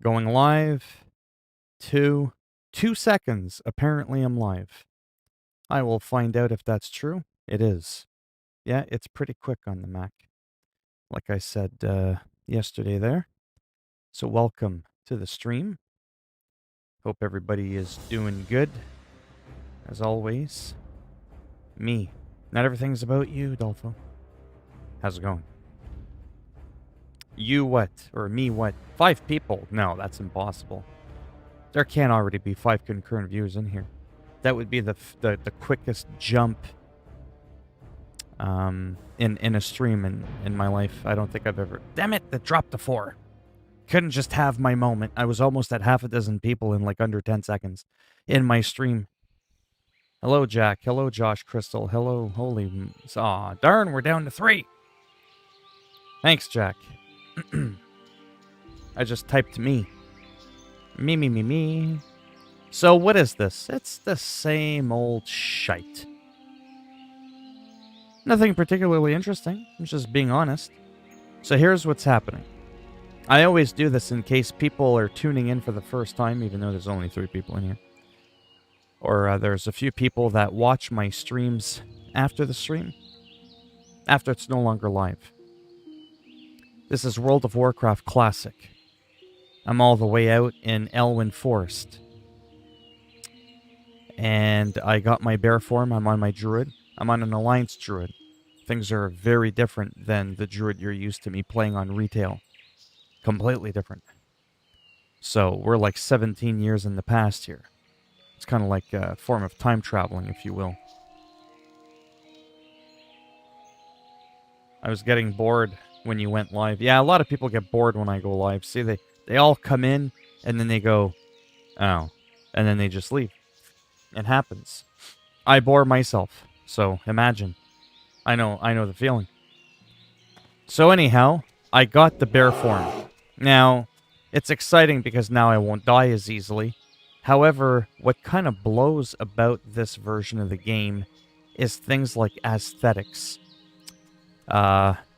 Going live. 2 seconds. Apparently I'm live. I will find out if that's true. It is. Yeah, it's pretty quick on the Mac. Like I said yesterday there. So welcome to the stream. Hope everybody is doing good. As always. Me. Not everything's about you, Dolfo. How's it going? You what? Or me what? 5 people? No, that's impossible. There can't already be 5 concurrent viewers in here. That would be the quickest jump in a stream in my life. I don't think I've ever... Damn it! That dropped to 4. Couldn't just have my moment. I was almost at half a dozen people in like under 10 seconds in my stream. Hello, Jack. Hello, Josh Crystal. Hello, holy... Aw, darn, we're down to 3. Thanks, Jack. I just typed me. Me. So what is this? It's the same old shite. Nothing particularly interesting. I'm just being honest. So here's what's happening. I always do this in case people are tuning in for the first time, even though there's only 3 people in here. Or there's a few people that watch my streams after the stream. After it's no longer live. This is World of Warcraft Classic. I'm all the way out in Elwyn Forest. And I got my bear form. I'm on my druid. I'm on an alliance druid. Things are very different than the druid you're used to me playing on retail. Completely different. So we're like 17 years in the past here. It's kind of like a form of time traveling, if you will. I was getting bored when you went live. Yeah, a lot of people get bored when I go live. See, they all come in, and then they go, oh, and then they just leave. It happens. I bore myself, so imagine. I know the feeling. So anyhow, I got the bear form. Now, it's exciting because now I won't die as easily. However, what kind of blows about this version of the game is things like aesthetics.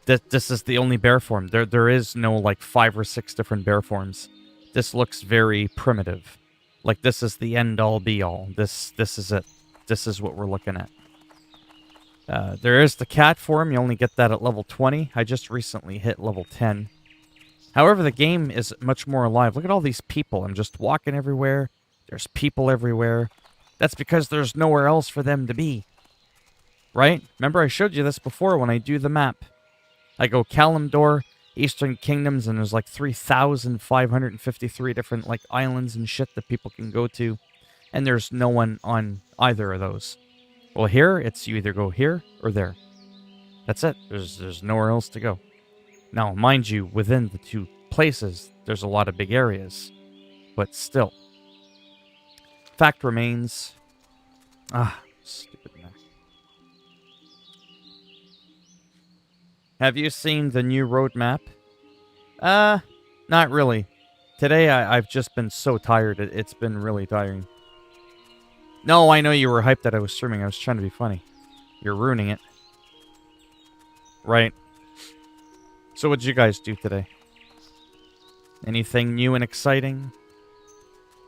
This is the only bear form. There is no like 5 or 6 different bear forms. This looks very primitive. Like this is the end all be all. This is it. This is what we're looking at. There is the cat form. You only get that at level 20. I just recently hit level 10. However, the game is much more alive. Look at all these people. I'm just walking everywhere. There's people everywhere. That's because there's nowhere else for them to be. Right? Remember I showed you this before when I do the map. I go Kalimdor, Eastern Kingdoms, and there's like 3,553 different like islands and shit that people can go to. And there's no one on either of those. Well, here, it's you either go here or there. That's it. There's nowhere else to go. Now, mind you, within the 2 places, there's a lot of big areas. But still. Fact remains... stupid man. Have you seen the new roadmap? Not really. Today, I've just been so tired. It's been really tiring. No, I know you were hyped that I was streaming. I was trying to be funny. You're ruining it. Right. So what did you guys do today? Anything new and exciting?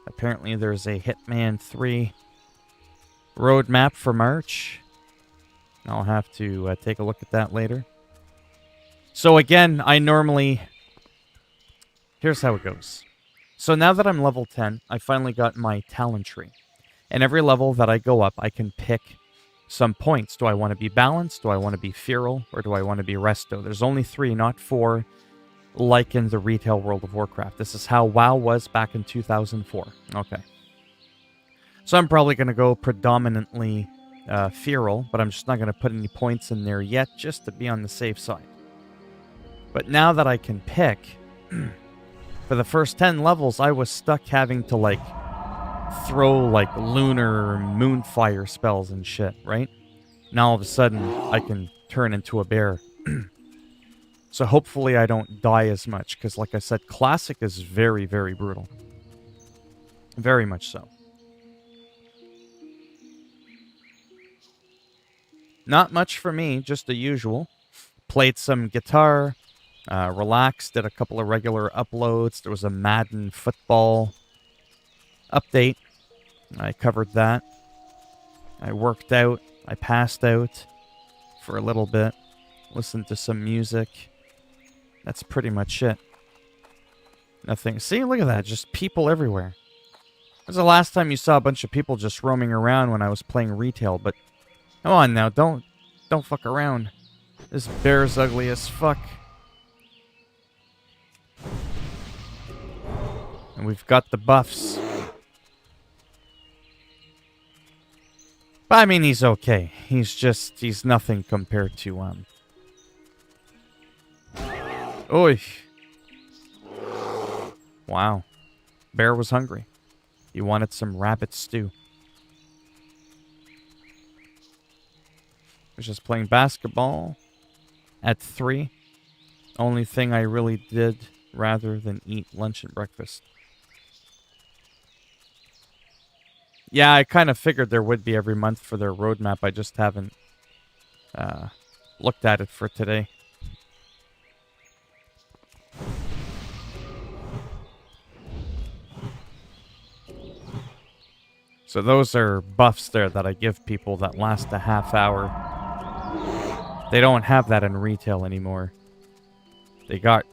Apparently there's a Hitman 3 roadmap for March. I'll have to take a look at that later. So again, I normally... Here's how it goes. So now that I'm level 10, I finally got my talent tree. And every level that I go up, I can pick some points. Do I want to be balanced? Do I want to be feral? Or do I want to be resto? There's only 3, not 4, like in the retail World of Warcraft. This is how WoW was back in 2004. Okay. So I'm probably going to go predominantly feral, but I'm just not going to put any points in there yet, just to be on the safe side. But now that I can pick, for the first 10 levels, I was stuck having to, like, throw, like, lunar moonfire spells and shit, right? Now, all of a sudden, I can turn into a bear. So hopefully I don't die as much, because, like I said, Classic is very, very brutal. Very much so. Not much for me, just the usual. Played some guitar, Relaxed, did a couple of regular uploads. There was a Madden football update. I covered that. I worked out. I passed out for a little bit. Listened to some music. That's pretty much it. Nothing. See, look at that. Just people everywhere. When's the last time you saw a bunch of people just roaming around when I was playing retail? But come on now, don't fuck around. This bear's ugly as fuck. And we've got the buffs. But I mean, he's okay. He's nothing compared to, Oy. Wow. Bear was hungry. He wanted some rabbit stew. Was just playing basketball at 3. Only thing I really did rather than eat lunch and breakfast. Yeah, I kind of figured there would be every month for their roadmap. I just haven't looked at it for today. So those are buffs there that I give people that last a half hour. They don't have that in retail anymore. They got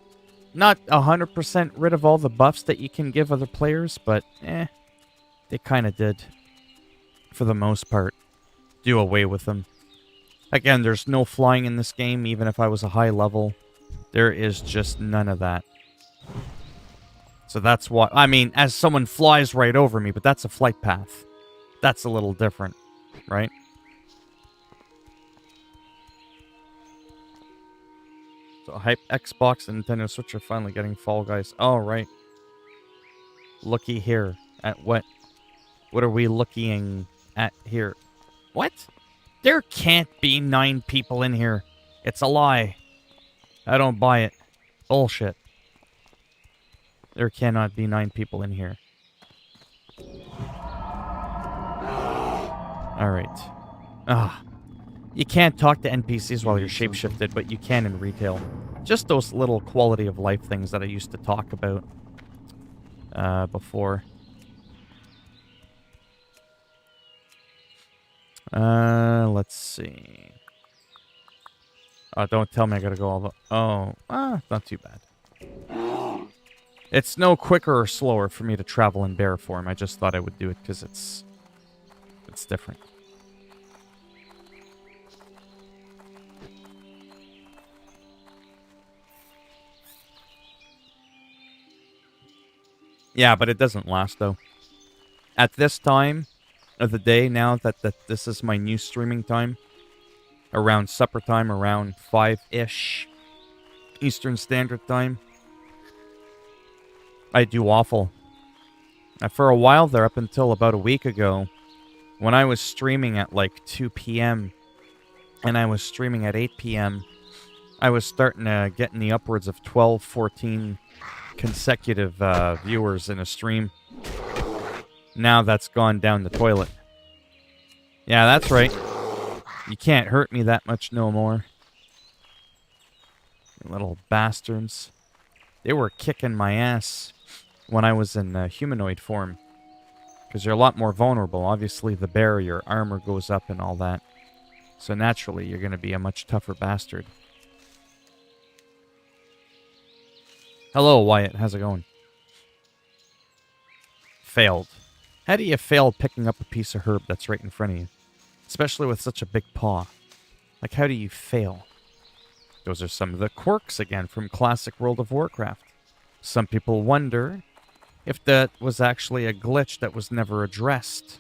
not 100% rid of all the buffs that you can give other players, but they kind of did. For the most part. Do away with them. Again, there's no flying in this game, even if I was a high level. There is just none of that. So that's why... I mean, as someone flies right over me, but that's a flight path. That's a little different, right? So hype Xbox and Nintendo Switch are finally getting Fall Guys. Oh, right. Looky here. At what? What are we looking at here? What? There can't be 9 people in here. It's a lie. I don't buy it. Bullshit. There cannot be 9 people in here. Alright. You can't talk to NPCs while you're shapeshifted, but you can in retail. Just those little quality of life things that I used to talk about before. Let's see. Oh, don't tell me I gotta go all the... Oh, not too bad. It's no quicker or slower for me to travel in bear form. I just thought I would do it because it's different. Yeah, but it doesn't last, though. At this time of the day, now that this is my new streaming time, around supper time, around 5-ish Eastern Standard Time, I do awful. For a while there, up until about a week ago, when I was streaming at like 2 p.m. and I was streaming at 8 p.m., I was starting to get in the upwards of 12, 14 consecutive viewers in a stream. Now that's gone down the toilet. Yeah, that's right. You can't hurt me that much no more. You little bastards. They were kicking my ass when I was in humanoid form. Because you're a lot more vulnerable. Obviously, the bear, your armor goes up and all that. So naturally, you're going to be a much tougher bastard. Hello, Wyatt. How's it going? Failed. How do you fail picking up a piece of herb that's right in front of you? Especially with such a big paw. Like, how do you fail? Those are some of the quirks, again, from classic World of Warcraft. Some people wonder if that was actually a glitch that was never addressed.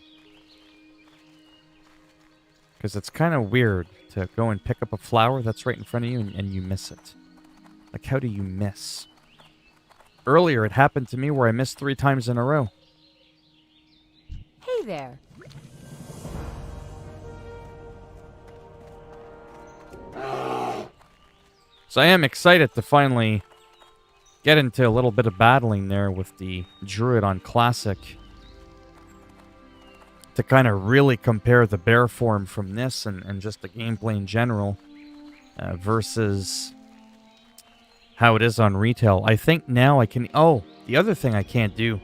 Because it's kind of weird to go and pick up a flower that's right in front of you and you miss it. Like, how do you miss? Earlier, it happened to me where I missed 3 times in a row. Hey there. So I am excited to finally get into a little bit of battling there with the Druid on Classic. To kind of really compare the bear form from this and just the gameplay in general versus how it is on retail. I think now I can... Oh, the other thing I can't do.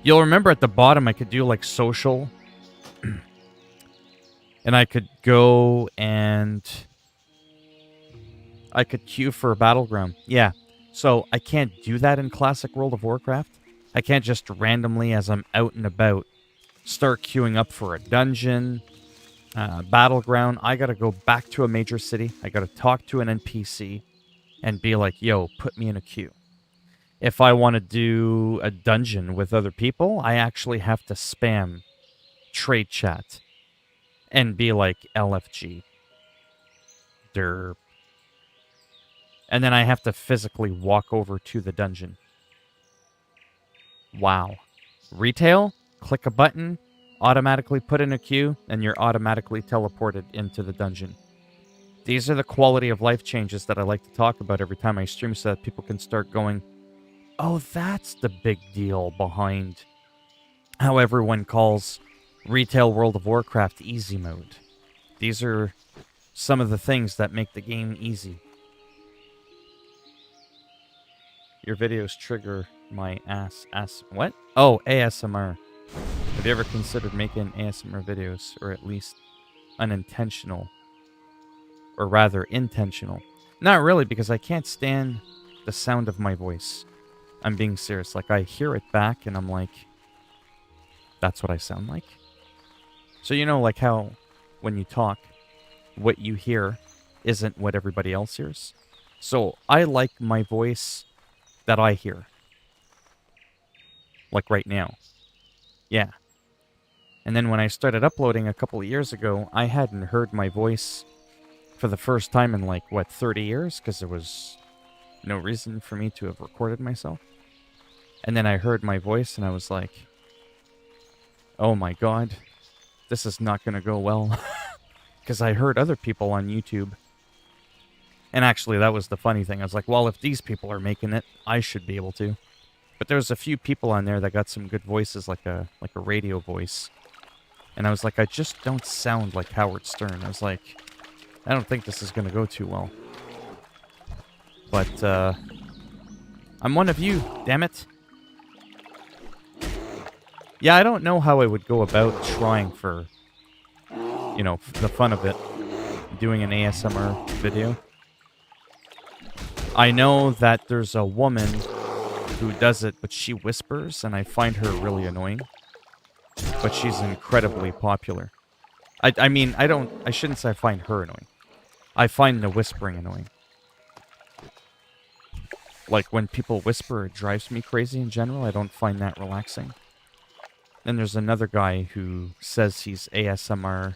You'll remember at the bottom I could do like social. And I could go and... I could queue for a battleground. Yeah. So I can't do that in Classic World of Warcraft. I can't just randomly, as I'm out and about, start queuing up for a dungeon, battleground. I gotta go back to a major city. I gotta talk to an NPC and be like, yo, put me in a queue. If I want to do a dungeon with other people, I actually have to spam trade chat and be like LFG. Derp. And then I have to physically walk over to the dungeon. Wow. Retail, click a button, automatically put in a queue, and you're automatically teleported into the dungeon. These are the quality of life changes that I like to talk about every time I stream so that people can start going, oh, that's the big deal behind how everyone calls Retail World of Warcraft easy mode. These are some of the things that make the game easy. Your videos trigger my what? Oh, ASMR. Have you ever considered making ASMR videos, or at least unintentional, or rather intentional? Not really, because I can't stand the sound of my voice. I'm being serious. Like, I hear it back, and I'm like, that's what I sound like? So you know, like how when you talk, what you hear isn't what everybody else hears? So I like my voice that I hear. Like right now. Yeah. And then when I started uploading a couple of years ago, I hadn't heard my voice for the first time in like, what, 30 years? Because there was no reason for me to have recorded myself. And then I heard my voice and I was like, oh my god, this is not going to go well. Because I heard other people on YouTube. And actually, that was the funny thing. I was like, well, if these people are making it, I should be able to. But there was a few people on there that got some good voices, like a radio voice. And I was like, I just don't sound like Howard Stern. I was like, I don't think this is going to go too well. But, I'm one of you, damn it. Yeah, I don't know how I would go about trying for, you know, the fun of it, doing an ASMR video. I know that there's a woman who does it, but she whispers, and I find her really annoying. But she's incredibly popular. I mean, I shouldn't say I find her annoying. I find the whispering annoying. Like, when people whisper, it drives me crazy in general. I don't find that relaxing. Then there's another guy who says he's ASMR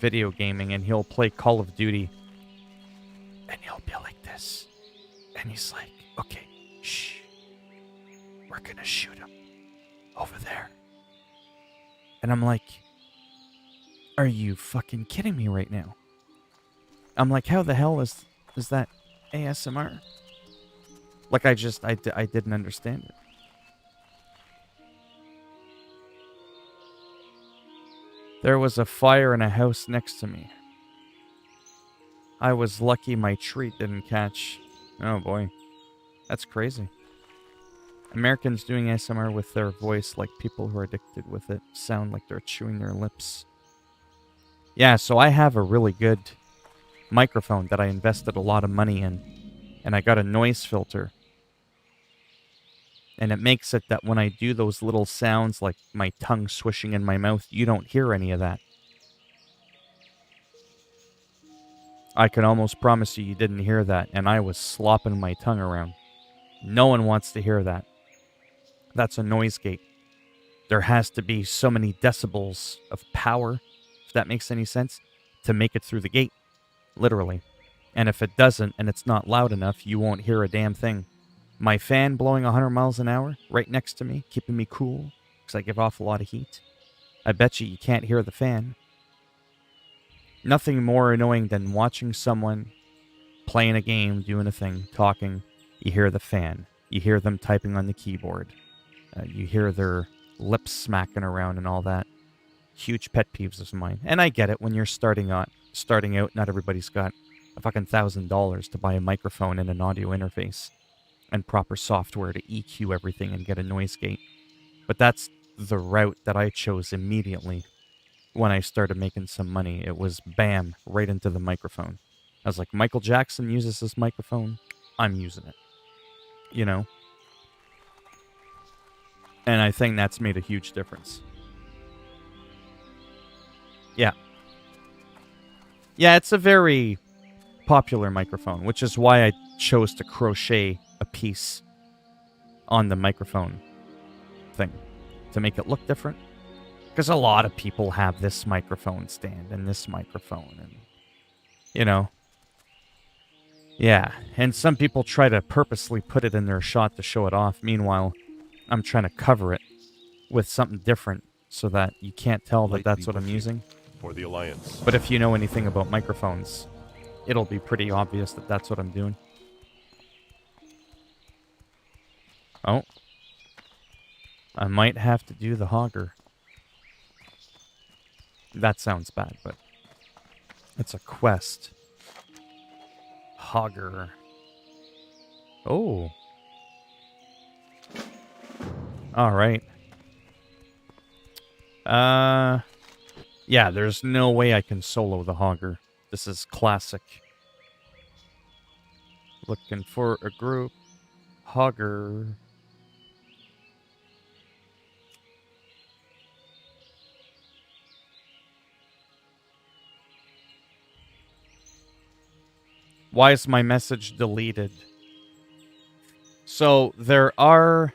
video gaming, and he'll play Call of Duty. And he'll be like this. And he's like, okay, shh. We're gonna shoot him. Over there. And I'm like, are you fucking kidding me right now? I'm like, how the hell is that ASMR? Like, I didn't understand it. There was a fire in a house next to me. I was lucky my treat didn't catch. Oh boy. That's crazy. Americans doing ASMR with their voice, like people who are addicted with it, sound like they're chewing their lips. Yeah, so I have a really good microphone that I invested a lot of money in. And I got a noise filter. And it makes it that when I do those little sounds, like my tongue swishing in my mouth, you don't hear any of that. I can almost promise you didn't hear that, and I was slopping my tongue around. No one wants to hear that. That's a noise gate. There has to be so many decibels of power, if that makes any sense, to make it through the gate. Literally. And if it doesn't, and it's not loud enough, you won't hear a damn thing. My fan blowing 100 miles an hour right next to me, keeping me cool, because I give off a lot of heat. I bet you can't hear the fan. Nothing more annoying than watching someone playing a game, doing a thing, talking. You hear the fan. You hear them typing on the keyboard. You hear their lips smacking around and all that. Huge pet peeves of mine. And I get it, when you're starting out, not everybody's got a fucking $1,000 to buy a microphone and an audio interface and proper software to EQ everything and get a noise gate. But that's the route that I chose immediately when I started making some money. It was bam, right into the microphone. I was like, Michael Jackson uses this microphone, I'm using it. You know? And I think that's made a huge difference. Yeah. Yeah, it's a very popular microphone, which is why I chose to crochet a piece on the microphone thing to make it look different. Because a lot of people have this microphone stand and this microphone and, you know. Yeah, and some people try to purposely put it in their shot to show it off. Meanwhile, I'm trying to cover it with something different so that you can't tell that that's what I'm using. For the Alliance. But if you know anything about microphones, it'll be pretty obvious that that's what I'm doing. Oh. I might have to do the hogger. That sounds bad, but it's a quest. Hogger. Oh. All right. Yeah, there's no way I can solo the hogger. This is classic. Looking for a group. Hogger. Why is my message deleted? So, there are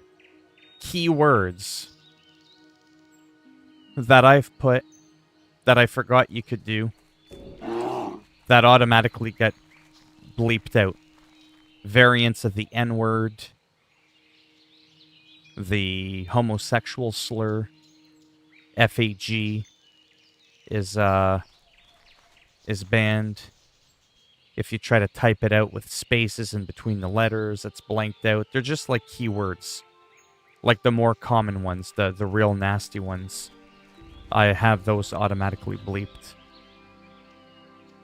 keywords that I've put that I forgot you could do that automatically get bleeped out. Variants of the N-word, the homosexual slur, FAG is banned. If you try to type it out with spaces in between the letters, it's blanked out. They're just like keywords. Like the more common ones, the real nasty ones. I have those automatically bleeped.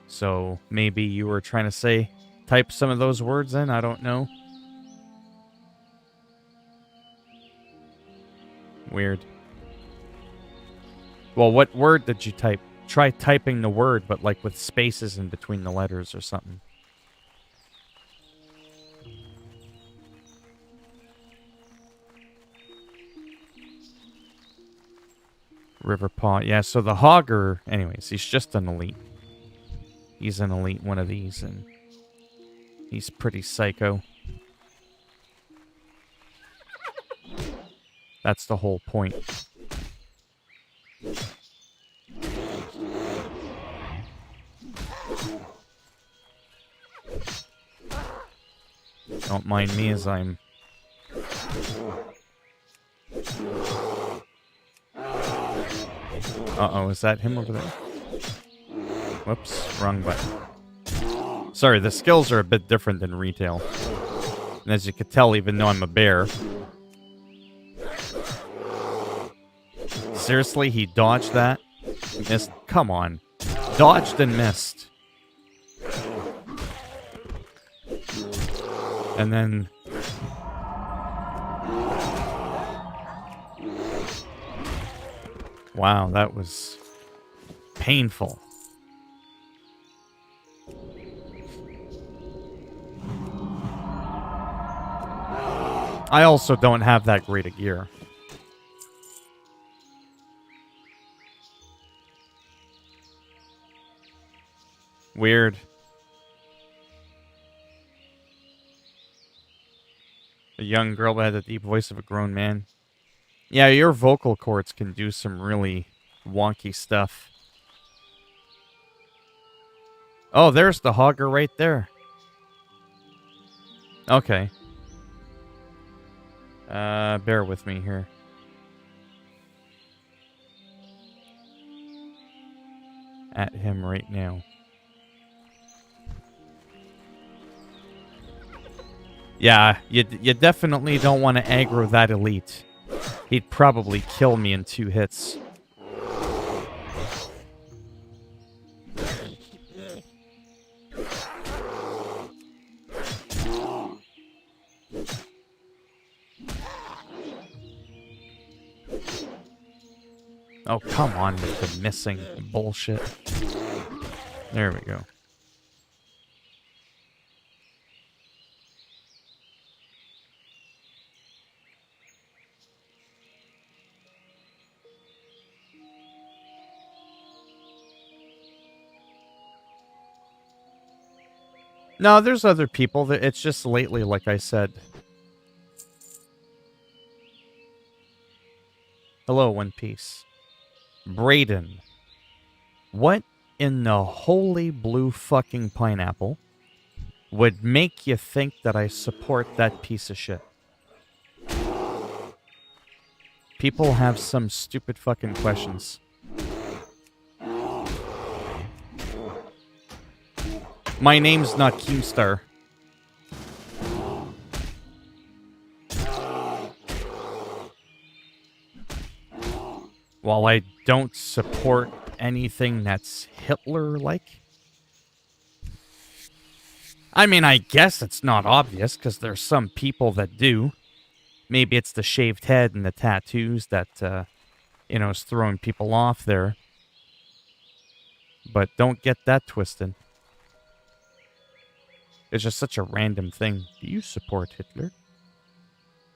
So maybe you were trying to type some of those words in, I don't know. Weird. Well, what word did you type? Try typing the word, but like with spaces in between the letters or something. Riverpaw. Yeah, so the hogger, anyways, he's just an elite. He's an elite one of these, and he's pretty psycho. That's the whole point. Don't mind me as I'm... Uh-oh, is that him over there? Whoops, wrong button. Sorry, the skills are a bit different than retail. And as you can tell, even though I'm a bear... Seriously, he dodged that? Missed? Come on. Dodged and missed. And then... Wow, that was painful. I also don't have that great a gear. Weird. A young girl that had the deep voice of a grown man. Yeah, your vocal cords can do some really wonky stuff. Oh, there's the hogger right there. Okay. Bear with me here. At him right now. Yeah, you definitely don't want to aggro that elite. He'd probably kill me in 2 hits. Oh, come on with the missing bullshit. There we go. No, there's other people. It's just lately, like I said. Hello, One Piece. Brayden. What in the holy blue fucking pineapple would make you think that I support that piece of shit? People have some stupid fucking questions. My name's not Keemstar. While I don't support anything that's Hitler-like. I mean, I guess it's not obvious, because there's some people that do. Maybe it's the shaved head and the tattoos that, is throwing people off there. But don't get that twisted. It's just such a random thing. Do you support Hitler?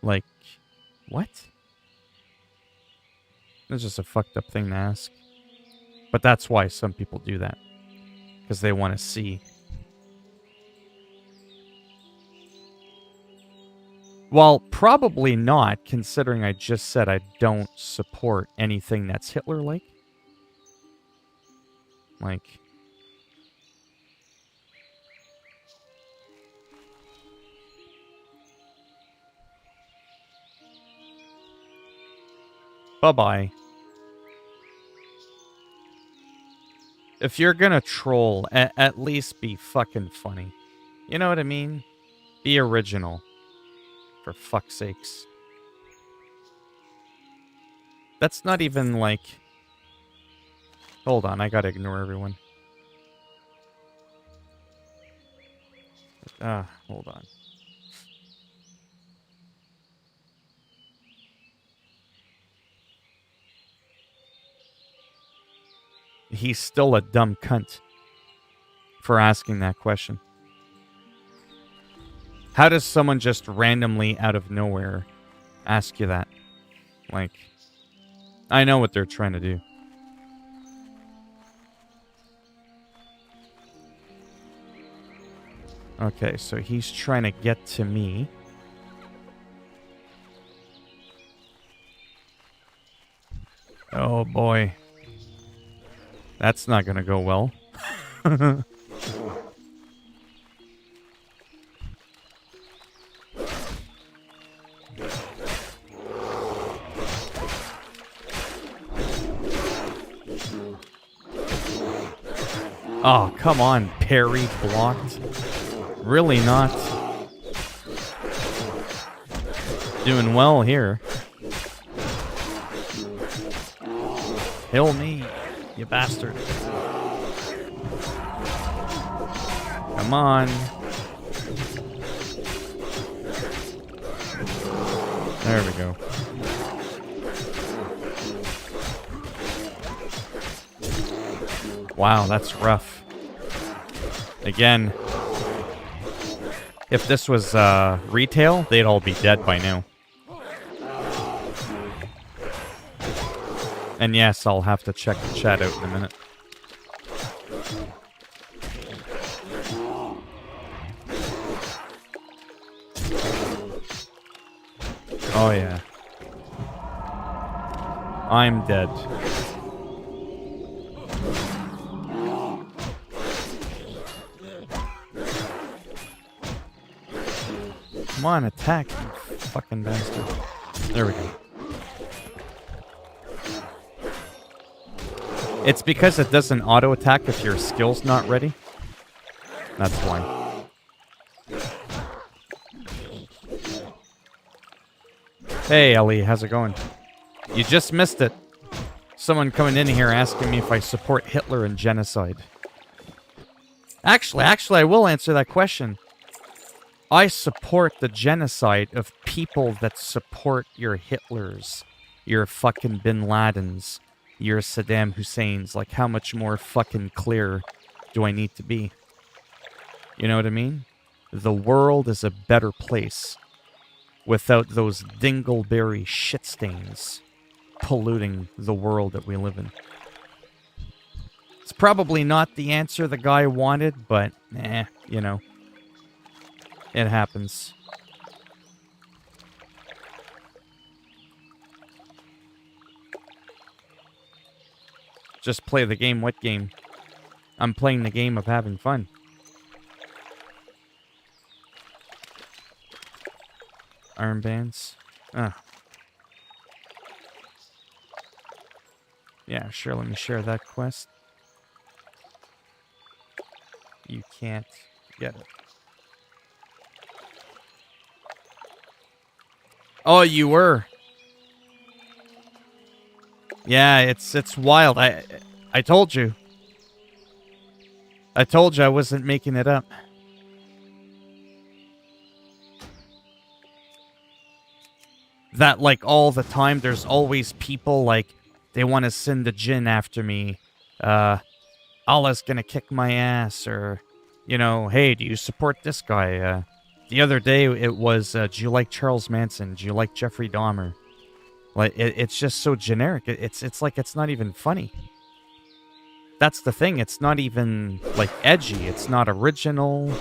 Like, what? It's just a fucked up thing to ask. But that's why some people do that. Because they want to see. Well, probably not, considering I just said I don't support anything that's Hitler-like. Like... Bye-bye. If you're gonna troll, at least be fucking funny. You know what I mean? Be original. For fuck's sakes. That's not even like... Hold on, I gotta ignore everyone. Hold on. He's still a dumb cunt for asking that question. How does someone just randomly out of nowhere ask you that? Like, I know what they're trying to do. Okay, so he's trying to get to me. Oh boy. That's not gonna go well. Oh, come on, parry blocked. Really not doing well here. Kill me, you bastard. Come on. There we go. Wow, that's rough. Again, if this was retail, they'd all be dead by now. And yes, I'll have to check the chat out in a minute. Oh yeah. I'm dead. Come on, attack, you fucking bastard. There we go. It's because it doesn't auto-attack if your skill's not ready. That's why. Hey, Ellie, how's it going? You just missed it. Someone coming in here asking me if I support Hitler and genocide. Actually, I will answer that question. I support the genocide of people that support your Hitlers, your fucking Bin Ladens, you're Saddam Hussein's. Like, how much more fucking clear do I need to be? You know what I mean? The world is a better place without those dingleberry shit stains polluting the world that we live in. It's probably not the answer the guy wanted, but, you know. It happens. Just play the game. What game? I'm playing the game of having fun. Armbands. Yeah, sure, let me share that quest. You can't get it. Oh, you were. Yeah, it's wild. I told you. I told you I wasn't making it up. That, like, all the time, there's always people, like, they want to send the djinn after me. Allah's gonna kick my ass, or, you know, hey, do you support this guy? The other day, it was, do you like Charles Manson? Do you like Jeffrey Dahmer? Like, it's just so generic. It's like it's not even funny. That's the thing. It's not even, like, edgy. It's not original.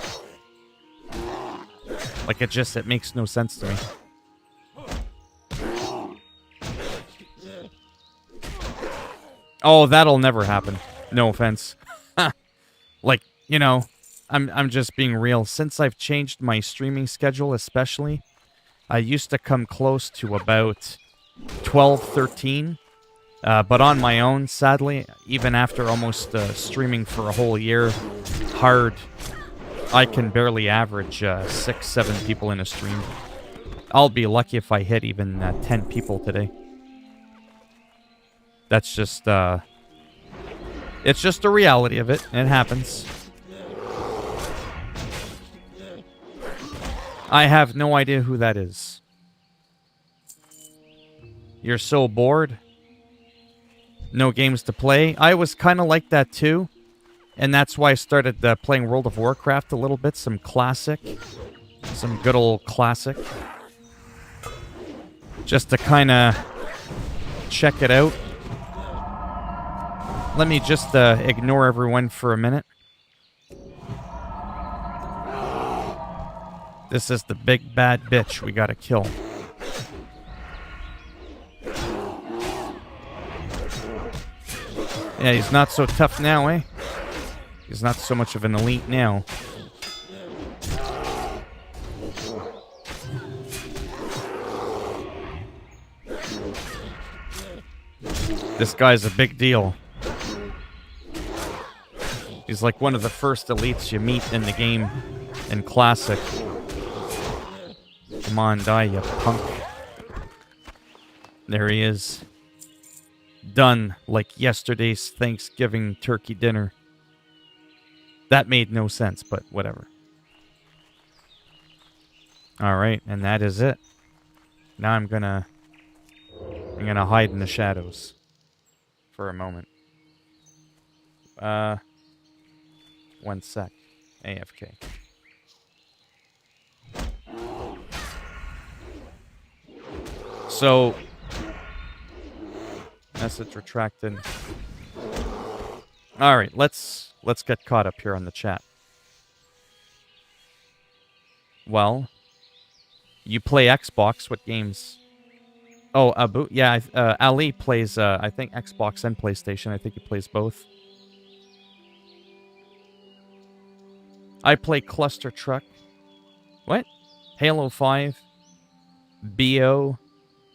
Like, it makes no sense to me. Oh, that'll never happen. No offense. Like, you know, I'm just being real. Since I've changed my streaming schedule, especially, I used to come close to about 12, 13. But on my own, sadly, even after almost streaming for a whole year, hard, I can barely average 6, 7 people in a stream. I'll be lucky if I hit even 10 people today. That's just, it's just the reality of it. It happens. I have no idea who that is. You're so bored? No games to play? I was kind of like that too. And that's why I started playing World of Warcraft a little bit. Some classic. Some good old classic. Just to kind of check it out. Let me just ignore everyone for a minute. This is the big bad bitch we gotta kill. Yeah, he's not so tough now, eh? He's not so much of an elite now. This guy's a big deal. He's like one of the first elites you meet in the game in Classic. Come on, die, you punk. There he is. Done like yesterday's Thanksgiving turkey dinner. That made no sense, but whatever. Alright, and that is it. Now I'm gonna hide in the shadows for a moment. 1 sec. AFK. So, message retracted. All right, let's get caught up here on the chat. Well, you play Xbox. What games? Oh, Abu. Yeah, Ali plays. I think Xbox and PlayStation. I think he plays both. I play Cluster Truck. What? Halo 5. BO.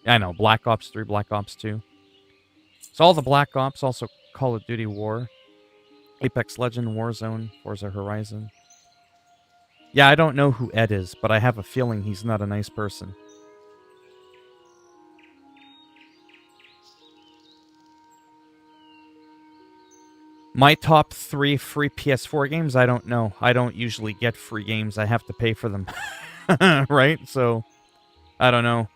I know, Black Ops 3, Black Ops 2. So all the Black Ops, also Call of Duty War. Apex Legend, Warzone, Forza Horizon. Yeah, I don't know who Ed is, but I have a feeling he's not a nice person. My top 3 free PS4 games, I don't know. I don't usually get free games. I have to pay for them. Right? So, I don't know.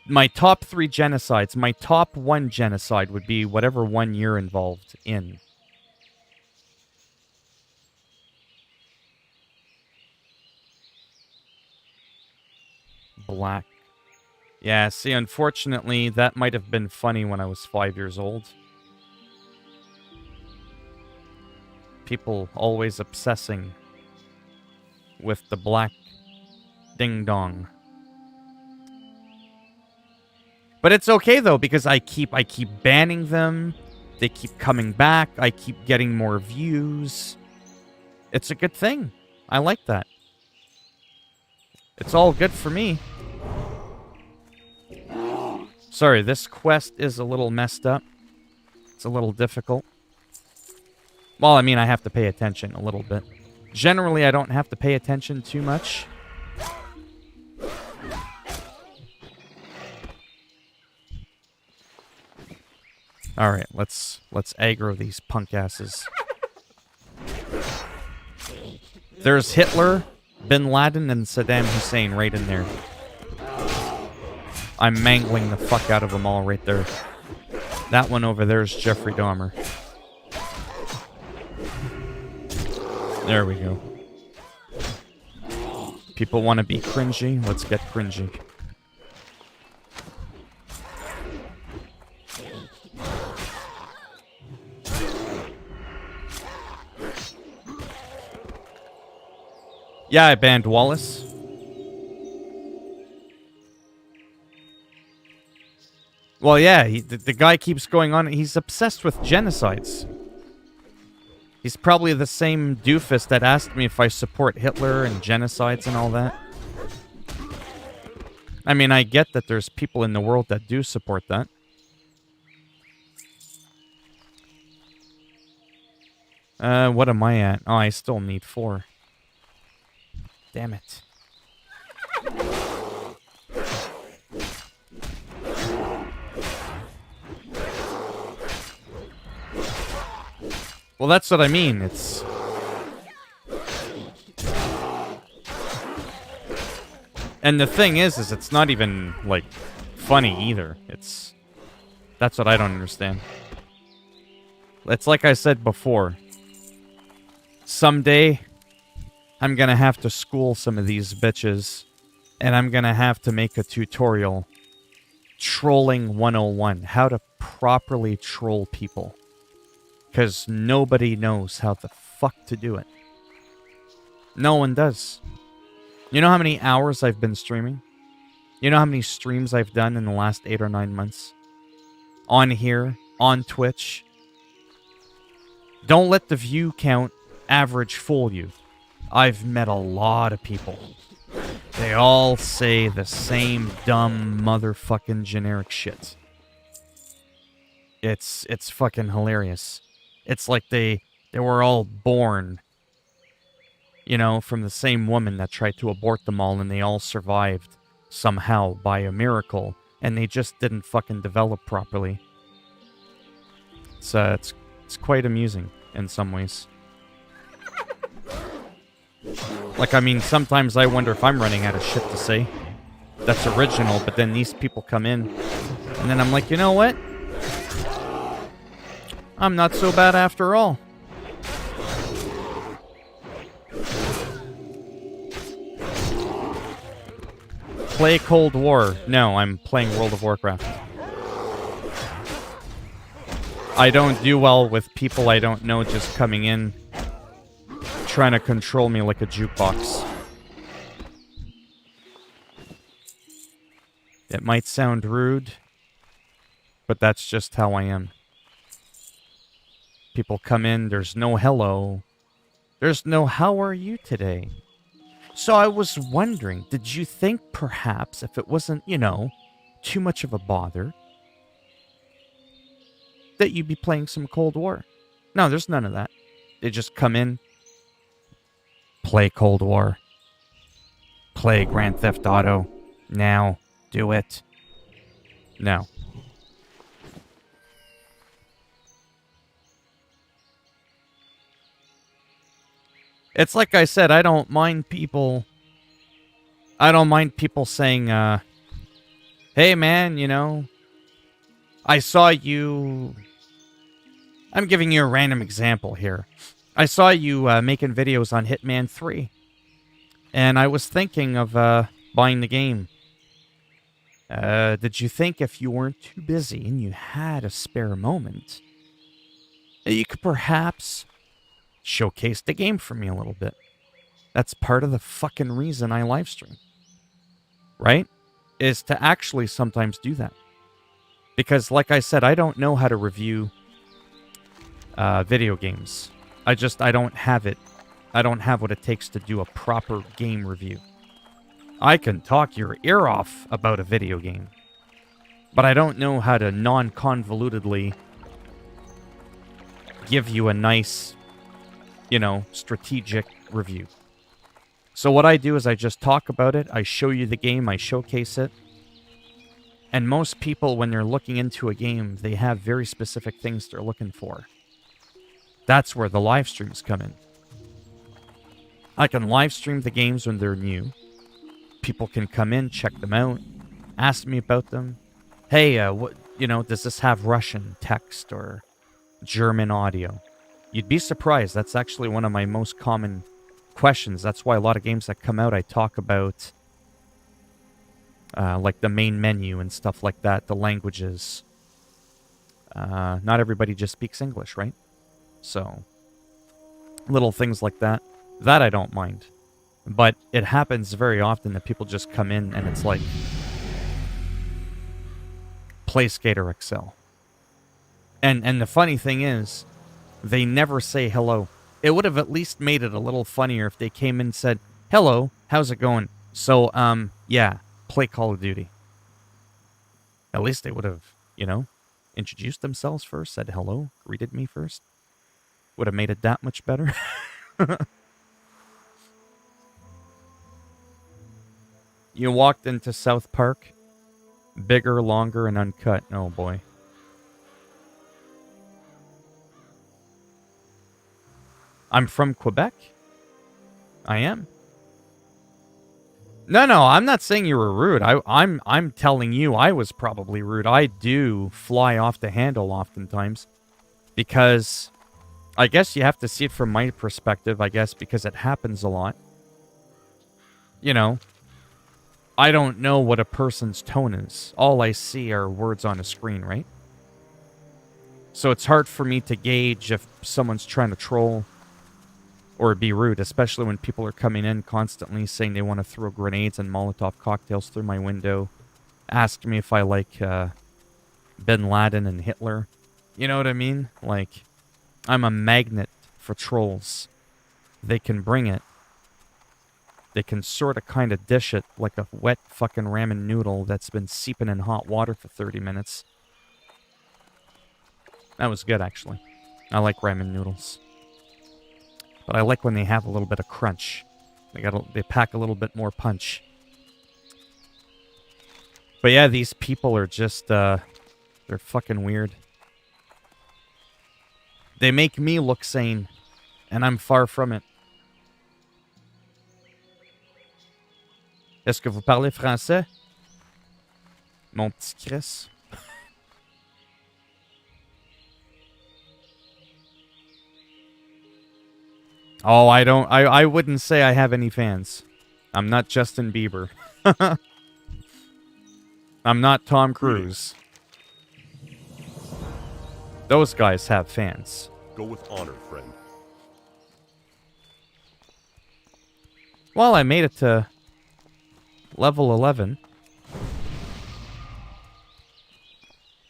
my top 3 genocides, my top 1 genocide would be whatever one you're involved in. Black. Yeah, see, unfortunately, that might have been funny when I was 5 years old. People always obsessing with the black ding-dong. But it's okay, though, because I keep banning them. They keep coming back. I keep getting more views. It's a good thing. I like that. It's all good for me. Sorry, this quest is a little messed up. It's a little difficult. Well, I mean, I have to pay attention a little bit. Generally, I don't have to pay attention too much. Alright, let's aggro these punk asses. There's Hitler, Bin Laden, and Saddam Hussein right in there. I'm mangling the fuck out of them all right there. That one over there is Jeffrey Dahmer. There we go. People want to be cringy? Let's get cringy. Yeah, I banned Wallace. Well, yeah, the guy keeps going on. He's obsessed with genocides. He's probably the same doofus that asked me if I support Hitler and genocides and all that. I mean, I get that there's people in the world that do support that. What am I at? Oh, I still need 4. Damn it. Well, that's what I mean. It's... And the thing is it's not even, like, funny either. It's... That's what I don't understand. It's like I said before. Someday, I'm gonna have to school some of these bitches. And I'm gonna have to make a tutorial. Trolling 101. How to properly troll people. Because nobody knows how the fuck to do it. No one does. You know how many hours I've been streaming? You know how many streams I've done in the last 8 or 9 months? On here, on Twitch. Don't let the view count average fool you. I've met a lot of people. They all say the same dumb motherfucking generic shit. It's fucking hilarious. It's like they were all born, you know, from the same woman that tried to abort them all, and they all survived somehow by a miracle, and they just didn't fucking develop properly. It's quite amusing in some ways. Like, I mean, sometimes I wonder if I'm running out of shit to say that's original, but then these people come in, and then I'm like, you know what? I'm not so bad after all. Play Cold War. No, I'm playing World of Warcraft. I don't do well with people I don't know just coming in, trying to control me like a jukebox. It might sound rude, but that's just how I am. People come in, there's no hello. There's no how are you today? So I was wondering, did you think perhaps if it wasn't, you know, too much of a bother, that you'd be playing some Cold War? No, there's none of that. They just come in, play Cold War, play Grand Theft Auto, now, do it. No. It's like I said, I don't mind people saying, Hey, man, you know, I saw you... I'm giving you a random example here. I saw you making videos on Hitman 3, and I was thinking of buying the game. Did you think if you weren't too busy and you had a spare moment, you could perhaps showcase the game for me a little bit? That's part of the fucking reason I live stream, right? Is to actually sometimes do that. Because, like I said, I don't know how to review video games. I don't have it. I don't have what it takes to do a proper game review. I can talk your ear off about a video game, but I don't know how to non-convolutedly give you a nice, you know, strategic review. So what I do is I just talk about it, I show you the game, I showcase it. And most people, when they're looking into a game, they have very specific things they're looking for. That's where the live streams come in. I can live stream the games when they're new. People can come in, check them out, ask me about them. Hey, what, you know, does this have Russian text or German audio? You'd be surprised. That's actually one of my most common questions. That's why a lot of games that come out, I talk about like the main menu and stuff like that, the languages. Not everybody just speaks English, right? So, little things like that. That I don't mind. But it happens very often that people just come in and it's like, play Skater XL. And the funny thing is, they never say hello. It would have at least made it a little funnier if they came in and said, hello, how's it going? So, yeah, play Call of Duty. At least they would have, you know, introduced themselves first, said hello, greeted me first. Would have made it that much better. You walked into South Park, bigger, longer, and uncut. Oh boy. I'm from Quebec. I am. No, I'm not saying you were rude. I'm telling you I was probably rude. I do fly off the handle oftentimes because I guess you have to see it from my perspective, I guess, because it happens a lot. You know, I don't know what a person's tone is. All I see are words on a screen, right? So it's hard for me to gauge if someone's trying to troll or be rude, especially when people are coming in constantly saying they want to throw grenades and Molotov cocktails through my window, ask me if I like Bin Laden and Hitler. You know what I mean? Like, I'm a magnet for trolls. They can bring it. They can sort of kind of dish it like a wet fucking ramen noodle that's been seeping in hot water for 30 minutes. That was good, actually. I like ramen noodles. But I like when they have a little bit of crunch. They pack a little bit more punch. But yeah, these people are just, they're fucking weird. They make me look sane, and I'm far from it. Est-ce que vous parlez français? Mon petit Chris? Oh, I wouldn't say I have any fans. I'm not Justin Bieber. I'm not Tom Cruise. Those guys have fans. Go with honor, friend. Well, I made it to level 11.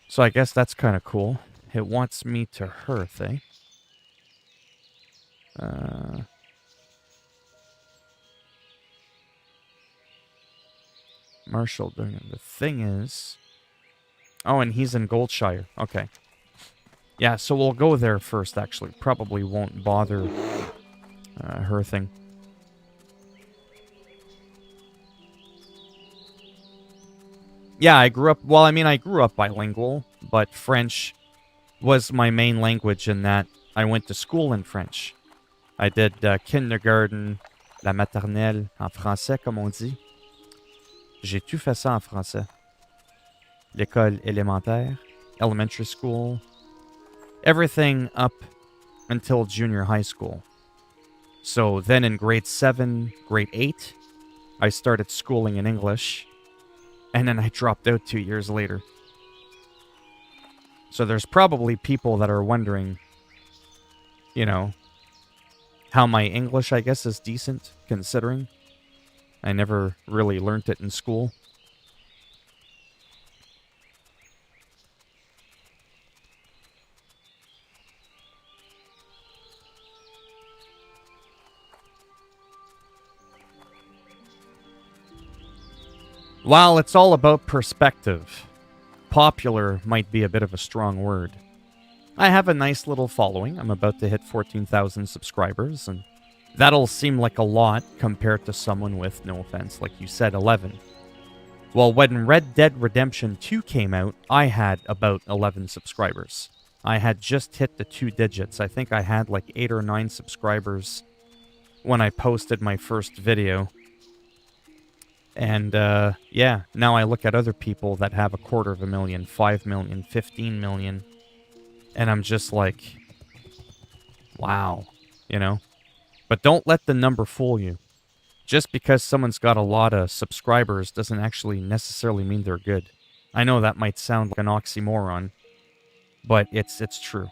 So I guess that's kind of cool. It wants me to hearth, eh? Marshall doing it. The thing is... Oh, and he's in Goldshire. Okay. Yeah, so we'll go there first, actually. Probably won't bother hearthing. Yeah, I grew up... Well, I mean, I grew up bilingual, but French was my main language in that I went to school in French. I did kindergarten, la maternelle, en français, comme on dit. J'ai tout fait ça en français. l'école élémentaire, elementary school, everything up until junior high school. So then in grade 7, grade 8, I started schooling in English, and then I dropped out 2 years later. So there's probably people that are wondering, you know, how my English, I guess, is decent, considering I never really learnt it in school. While it's all about perspective, popular might be a bit of a strong word. I have a nice little following. I'm about to hit 14,000 subscribers, and that'll seem like a lot compared to someone with, no offense, like you said, 11. Well, when Red Dead Redemption 2 came out, I had about 11 subscribers. I had just hit the 2 digits. I think I had like 8 or 9 subscribers when I posted my first video. And, yeah, now I look at other people that have 250,000, 5 million, 15 million, and I'm just like, wow, you know? But don't let the number fool you. Just because someone's got a lot of subscribers doesn't actually necessarily mean they're good. I know that might sound like an oxymoron, but it's true.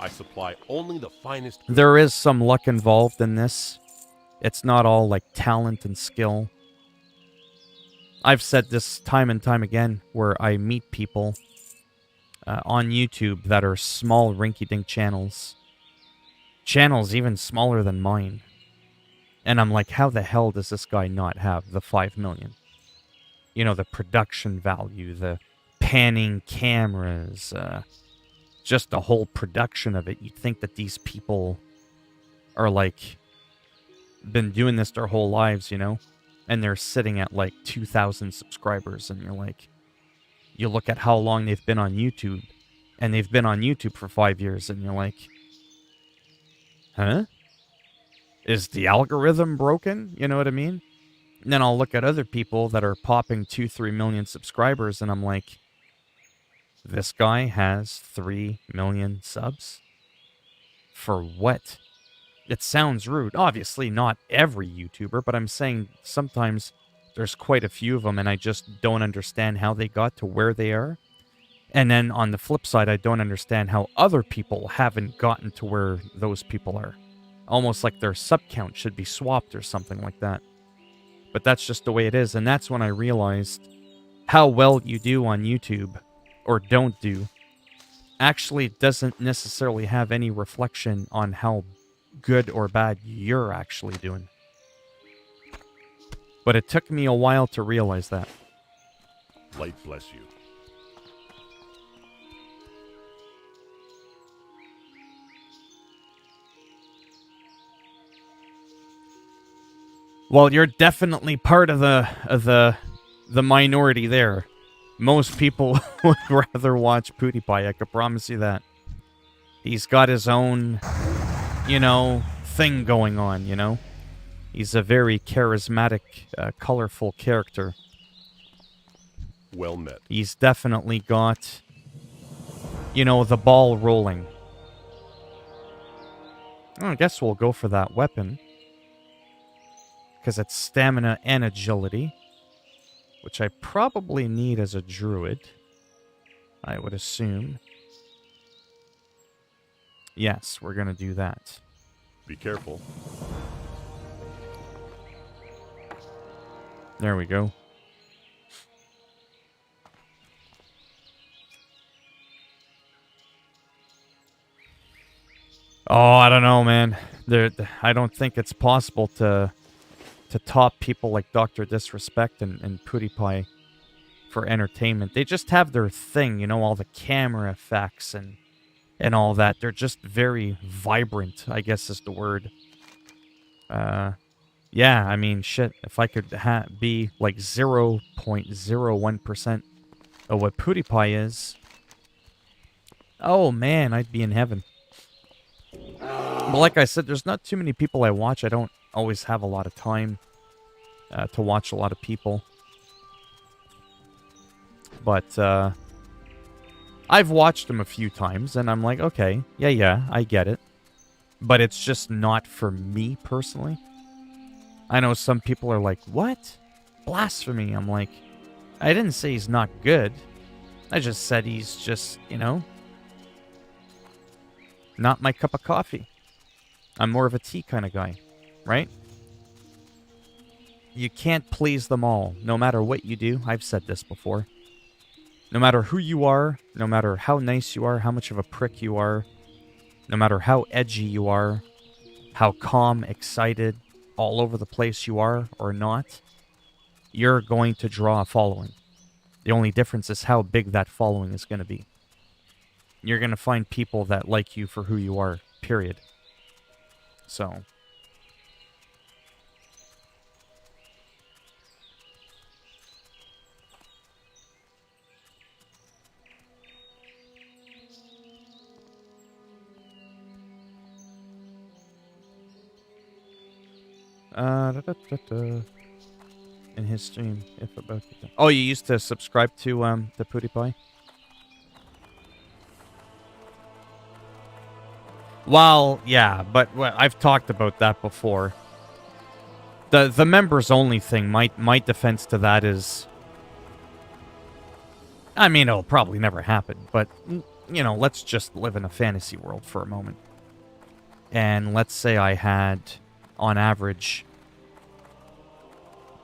I supply only the finest. There is some luck involved in this. It's not all like talent and skill. I've said this time and time again, where I meet people on YouTube that are small rinky-dink channels. Channels even smaller than mine. And I'm like, how the hell does this guy not have the 5 million? You know, the production value, the panning cameras, just the whole production of it. You'd think that these people are like, been doing this their whole lives, you know? And they're sitting at like 2,000 subscribers, and you're like, you look at how long they've been on YouTube, and they've been on YouTube for 5 years, and you're like, huh? Is the algorithm broken? You know what I mean? And then I'll look at other people that are popping 2-3 million subscribers, and I'm like, this guy has 3 million subs? For what? It sounds rude. Obviously not every YouTuber, but I'm saying sometimes there's quite a few of them, and I just don't understand how they got to where they are. And then on the flip side, I don't understand how other people haven't gotten to where those people are. Almost like their sub count should be swapped or something like that. But that's just the way it is, and that's when I realized how well you do on YouTube, or don't do, actually doesn't necessarily have any reflection on how good or bad you're actually doing. But it took me a while to realize that. Light bless you. Well, you're definitely part of the minority there. Most people would rather watch PewDiePie, I could promise you that. He's got his own, you know, thing going on, you know? He's a very charismatic, colorful character. Well met. He's definitely got, you know, the ball rolling. Well, I guess we'll go for that weapon. Because it's stamina and agility. Which I probably need as a druid, I would assume. Yes, we're going to do that. Be careful. There we go. Oh, I don't know, man. I don't think it's possible to top people like Dr. Disrespect and PewDiePie for entertainment. They just have their thing, you know, all the camera effects and all that. They're just very vibrant, I guess is the word. Yeah, I mean, shit, if I could be like 0.01% of what PewDiePie is, oh man, I'd be in heaven. But like I said, there's not too many people I watch. I don't always have a lot of time to watch a lot of people. but I've watched him a few times, and I'm like, okay, yeah, I get it. But it's just not for me personally. I know some people are like, what? Blasphemy. I'm like, I didn't say he's not good. I just said he's just, not my cup of coffee. I'm more of a tea kind of guy, right? You can't please them all, no matter what you do. I've said this before. No matter who you are, no matter how nice you are, how much of a prick you are, no matter how edgy you are, how calm, excited, all over the place you are or not, you're going to draw a following. The only difference is how big that following is going to be. You're going to find people that like you for who you are, period. So... in his stream, if about to... Oh, you used to subscribe to the PewDiePie? Well, yeah, but I've talked about that before. The members only thing, my defense to that is, I mean, it'll probably never happen, but let's just live in a fantasy world for a moment. And let's say I had, on average,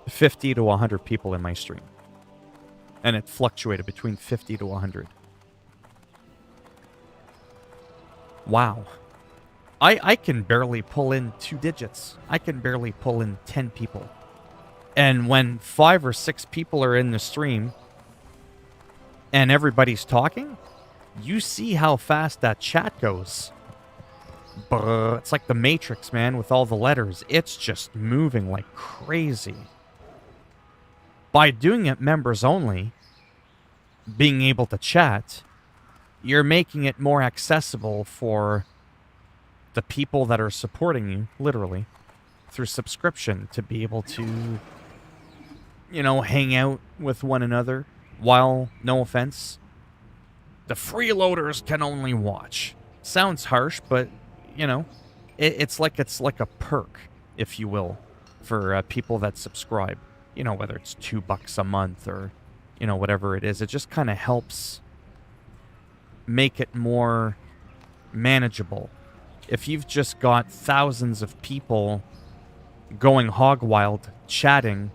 50 to 100 people in my stream. And it fluctuated between 50 to 100. Wow. I can barely pull in 2 digits. I can barely pull in 10 people. And when 5 or 6 people are in the stream and everybody's talking, you see how fast that chat goes. Brr, it's like the Matrix, man, with all the letters. It's just moving like crazy. By doing it members only, being able to chat, you're making it more accessible for the people that are supporting you, literally, through subscription, to be able to, hang out with one another while, no offense, the freeloaders can only watch. Sounds harsh, but, it's like a perk, if you will, for people that subscribe. Whether it's $2 a month or, whatever it is. It just kind of helps make it more manageable. If you've just got thousands of people going hog wild, chatting,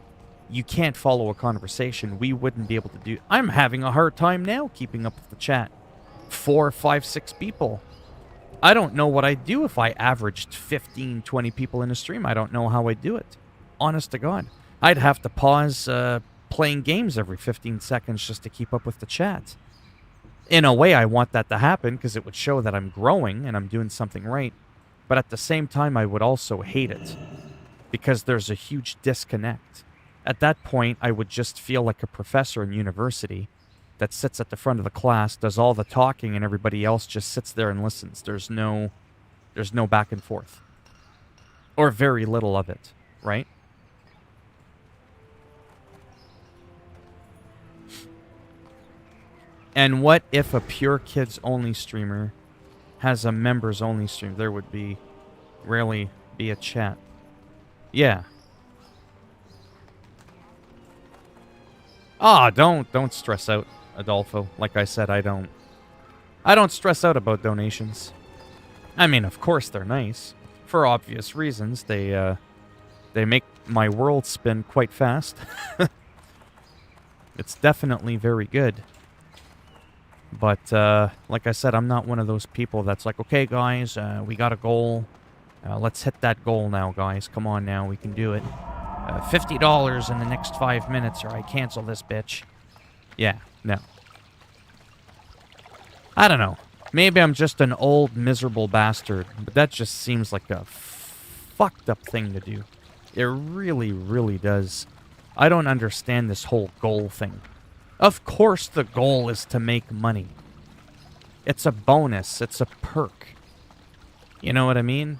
you can't follow a conversation. We wouldn't be able to do... I'm having a hard time now keeping up with the chat. 4, 5, 6 people. I don't know what I'd do if I averaged 15, 20 people in a stream. I don't know how I'd do it. Honest to God. I'd have to pause playing games every 15 seconds just to keep up with the chat. In a way, I want that to happen because it would show that I'm growing and I'm doing something right. But at the same time, I would also hate it because there's a huge disconnect. At that point, I would just feel like a professor in university that sits at the front of the class, does all the talking, and everybody else just sits there and listens. There's no back and forth. Or very little of it, right? And what if a pure kids-only streamer has a members-only stream? There would rarely be a chat. Yeah. Don't stress out, Adolfo. Like I said, I don't stress out about donations. I mean, of course they're nice. For obvious reasons. They make my world spin quite fast. It's definitely very good. But, like I said, I'm not one of those people that's like, okay, guys, we got a goal. Let's hit that goal now, guys. Come on now, we can do it. $50 in the next 5 minutes or I cancel this bitch. Yeah, no. I don't know. Maybe I'm just an old, miserable bastard, but that just seems like a fucked up thing to do. It really, really does. I don't understand this whole goal thing. Of course the goal is to make money. It's a bonus. It's a perk. You know what I mean?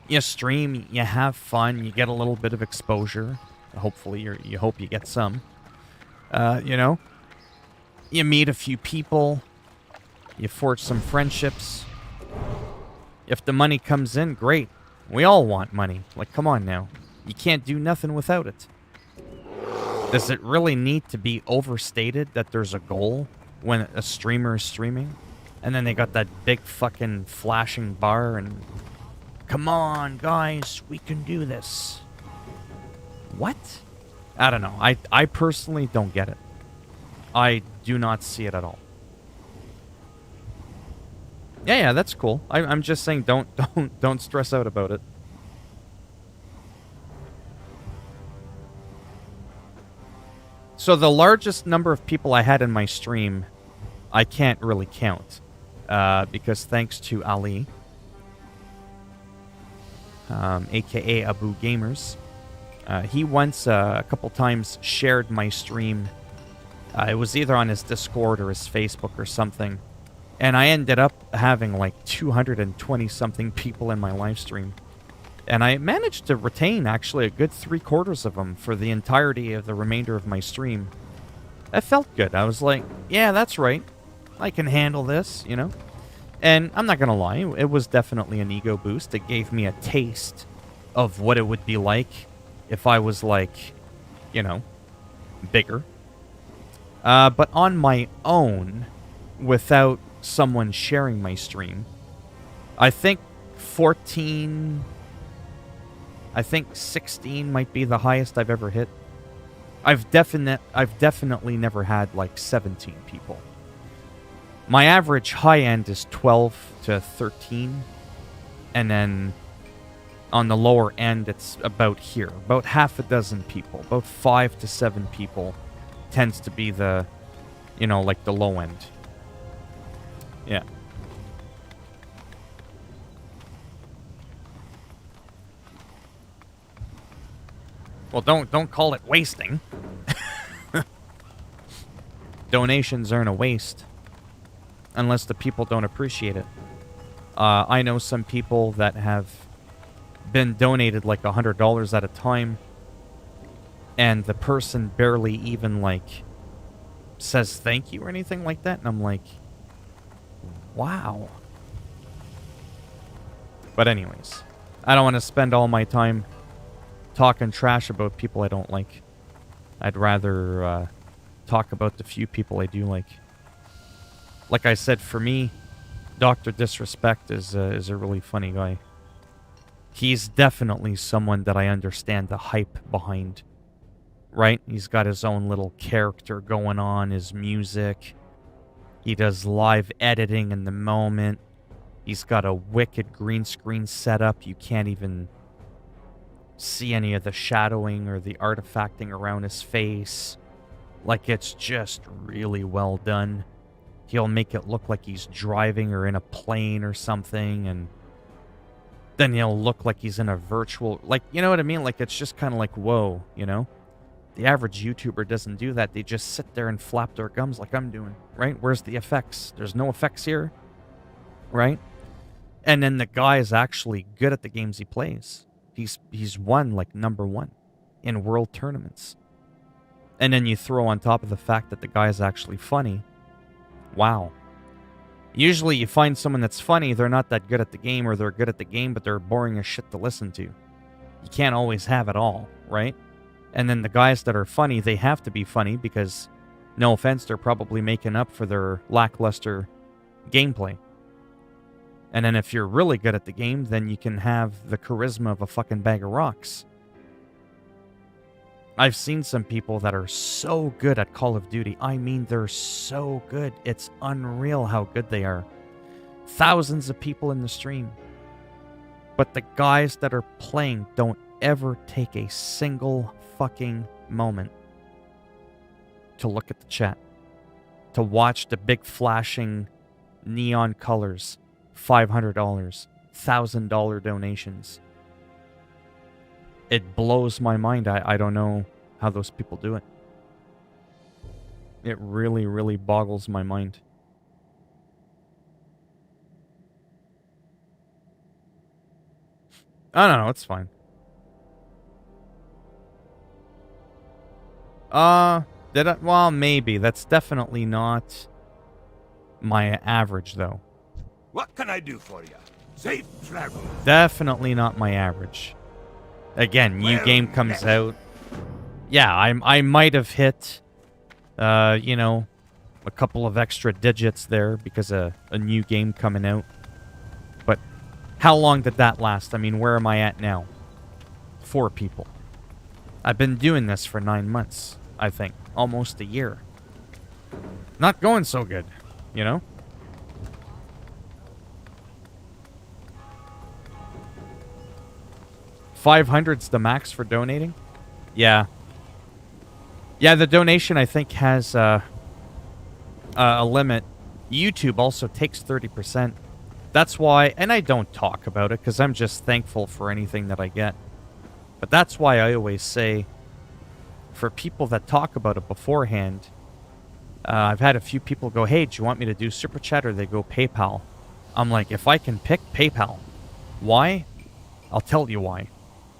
You stream, you have fun, you get a little bit of exposure. Hopefully, you hope you get some. You know, you meet a few people, you forge some friendships. If the money comes in, great. We all want money. Like, come on now. You can't do nothing without it. Does it really need to be overstated that there's a goal when a streamer is streaming? And then they got that big fucking flashing bar and... Come on, guys, we can do this. What? I don't know. I personally don't get it. I do not see it at all. Yeah, that's cool. I'm just saying don't stress out about it. So the largest number of people I had in my stream, I can't really count. Because thanks to Ali, aka Abu Gamers, he once a couple times shared my stream. It was either on his Discord or his Facebook or something. And I ended up having like 220 something people in my live stream. And I managed to retain actually a good 3/4 of them for the entirety of the remainder of my stream. That felt good. I was like, yeah, that's right. I can handle this, you know? And I'm not going to lie, it was definitely an ego boost. It gave me a taste of what it would be like if I was like, you know, bigger. But on my own, without someone sharing my stream, I think 14... I think 16 might be the highest I've ever hit. I've definitely never had like 17 people. My average high end is 12 to 13. And then on the lower end, it's about here. About half a dozen people. About 5 to 7 people tends to be the, you know, like the low end. Yeah. Well, don't call it wasting. Donations aren't a waste. Unless the people don't appreciate it. I know some people that have been donated like $100 at a time. And the person barely even like says thank you or anything like that. And I'm like, wow. But anyways, I don't want to spend all my time talking trash about people I don't like. I'd rather talk about the few people I do like. Like I said, for me, Dr. Disrespect is a really funny guy. He's definitely someone that I understand the hype behind. Right? He's got his own little character going on, his music. He does live editing in the moment. He's got a wicked green screen setup. You can't even see any of the shadowing or the artifacting around his face. Like, it's just really well done. He'll make it look like he's driving or in a plane or something, and then he'll look like he's in a virtual... Like, you know what I mean? Like, it's just kind of like, whoa, you know? The average YouTuber doesn't do that. They just sit there and flap their gums like I'm doing, right? Where's the effects? There's no effects here, right? And then the guy is actually good at the games he plays. He's won like #1 in world tournaments. And then you throw on top of the fact that the guy is actually funny. Wow. Usually you find someone that's funny, they're not that good at the game, or they're good at the game, but they're boring as shit to listen to. You can't always have it all, right? And then the guys that are funny, they have to be funny because, no offense, they're probably making up for their lackluster gameplay. And then if you're really good at the game, then you can have the charisma of a fucking bag of rocks. I've seen some people that are so good at Call of Duty. I mean, they're so good. It's unreal how good they are. Thousands of people in the stream. But the guys that are playing don't ever take a single fucking moment to look at the chat. To watch the big flashing neon colors. $500, $1,000 donations. It blows my mind. I don't know how those people do it. It really, really boggles my mind. I don't know, it's fine. Did I? Well, maybe. That's definitely not my average, though. What can I do for you? Safe travel. Definitely not my average. Again, new Well game comes met. out. Yeah, I might have hit, you know, a couple of extra digits there because of a new game coming out. But how long did that last? I mean, where am I at now? 4 people. I've been doing this for 9 months, I think. Almost a year. Not going so good, you know? $500's the max for donating? Yeah. Yeah, the donation, I think, has a limit. YouTube also takes 30%. That's why, and I don't talk about it because I'm just thankful for anything that I get. But that's why I always say, for people that talk about it beforehand, I've had a few people go, hey, do you want me to do Super Chat, or they go PayPal? I'm like, if I can pick PayPal. Why? I'll tell you why.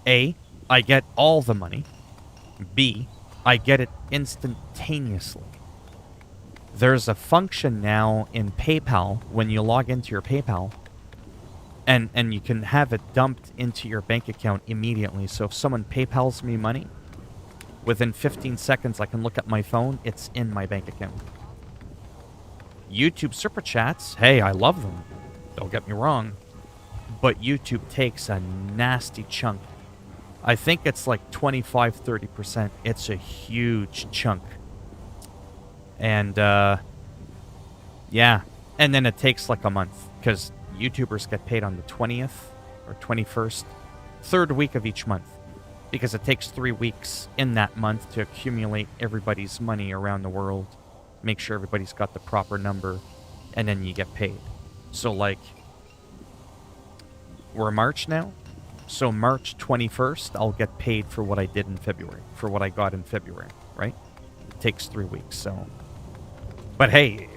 A, I get all the money. B, I get it instantaneously. There's a function now in PayPal when you log into your PayPal, and you can have it dumped into your bank account immediately. So if someone PayPals me money, within 15 seconds I can look at my phone, it's in my bank account. YouTube Super Chats, hey, I love them. Don't get me wrong. But YouTube takes a nasty chunk. I think it's like 25-30%. It's a huge chunk. And, yeah. And then it takes like a month, because YouTubers get paid on the 20th or 21st, third week of each month, because it takes 3 weeks in that month to accumulate everybody's money around the world, make sure everybody's got the proper number, and then you get paid. So, like, we're March now, so March 21st, I'll get paid for what I did in February, for what I got in February, right? It takes 3 weeks, so... But hey,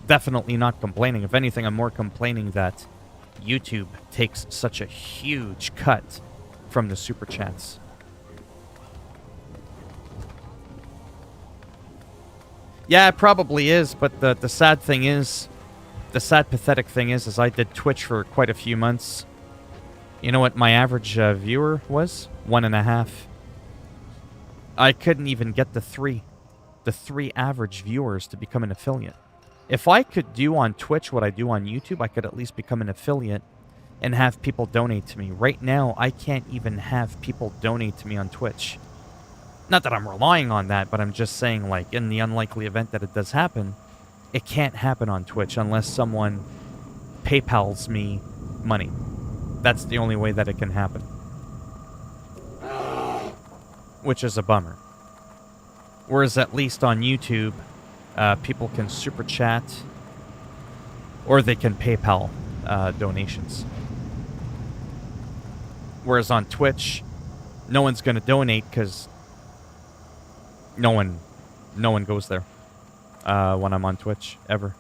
definitely not complaining. If anything, I'm more complaining that YouTube takes such a huge cut from the Super Chats. Yeah, it probably is, but the sad thing is, the sad, pathetic thing is I did Twitch for quite a few months. You know what my average viewer was? 1.5. I couldn't even get the three average viewers to become an affiliate. If I could do on Twitch what I do on YouTube, I could at least become an affiliate and have people donate to me. Right now, I can't even have people donate to me on Twitch. Not that I'm relying on that, but I'm just saying, like, in the unlikely event that it does happen, it can't happen on Twitch unless someone PayPals me money. That's the only way that it can happen. Which is a bummer. Whereas at least on YouTube, people can super chat, or they can PayPal donations. Whereas on Twitch, no one's going to donate because no one goes there when I'm on Twitch, ever.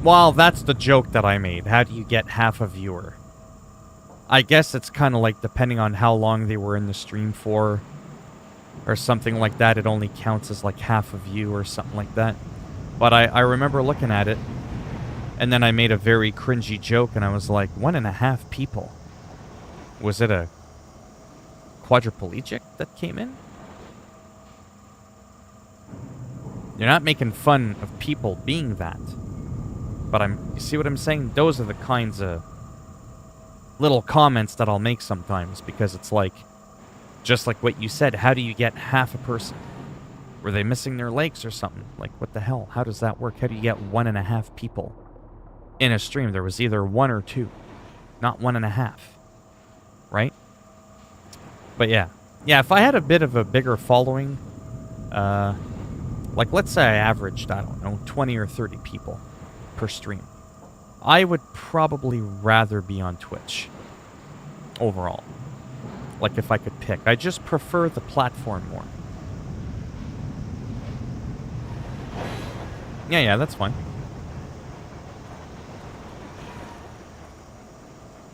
Well, that's the joke that I made. How do you get half a viewer? I guess it's kind of like depending on how long they were in the stream for, or something like that. It only counts as like half a view or something like that. But I remember looking at it, and then I made a very cringy joke, and I was like, 1.5 people. Was it a quadriplegic that came in? You're not making fun of people being that. But you see what I'm saying? Those are the kinds of little comments that I'll make sometimes, because it's like, just like what you said, how do you get half a person? Were they missing their legs or something? Like, what the hell? How does that work? How do you get 1.5 people in a stream? There was either 1 or 2, not 1.5, right? But yeah, if I had a bit of a bigger following, like let's say I averaged, I don't know, 20 or 30 people per stream, I would probably rather be on Twitch overall. Like, if I could pick. I just prefer the platform more. Yeah, that's fine.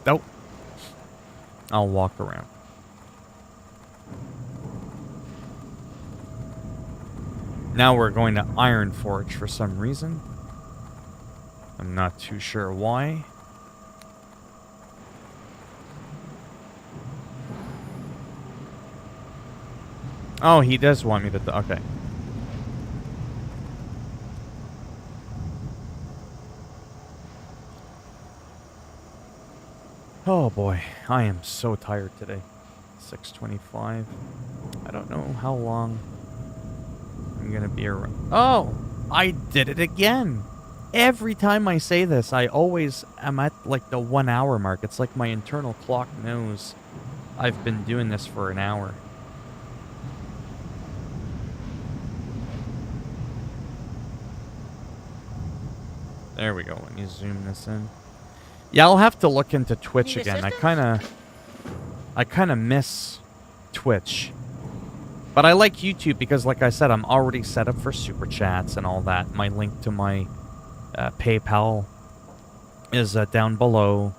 Nope. I'll walk around. Now we're going to Iron Forge for some reason. I'm not too sure why. Oh, he does want me to... Okay. Oh boy, I am so tired today. 6:25. I don't know how long I'm gonna be around. Oh, I did it again. Every time I say this, I always am at like the 1 hour mark. It's like my internal clock knows I've been doing this for an hour. There we go. Let me zoom this in. Yeah, I'll have to look into Twitch again. I kind of miss Twitch. But I like YouTube because, like I said, I'm already set up for Super Chats and all that. My link to my PayPal is down below.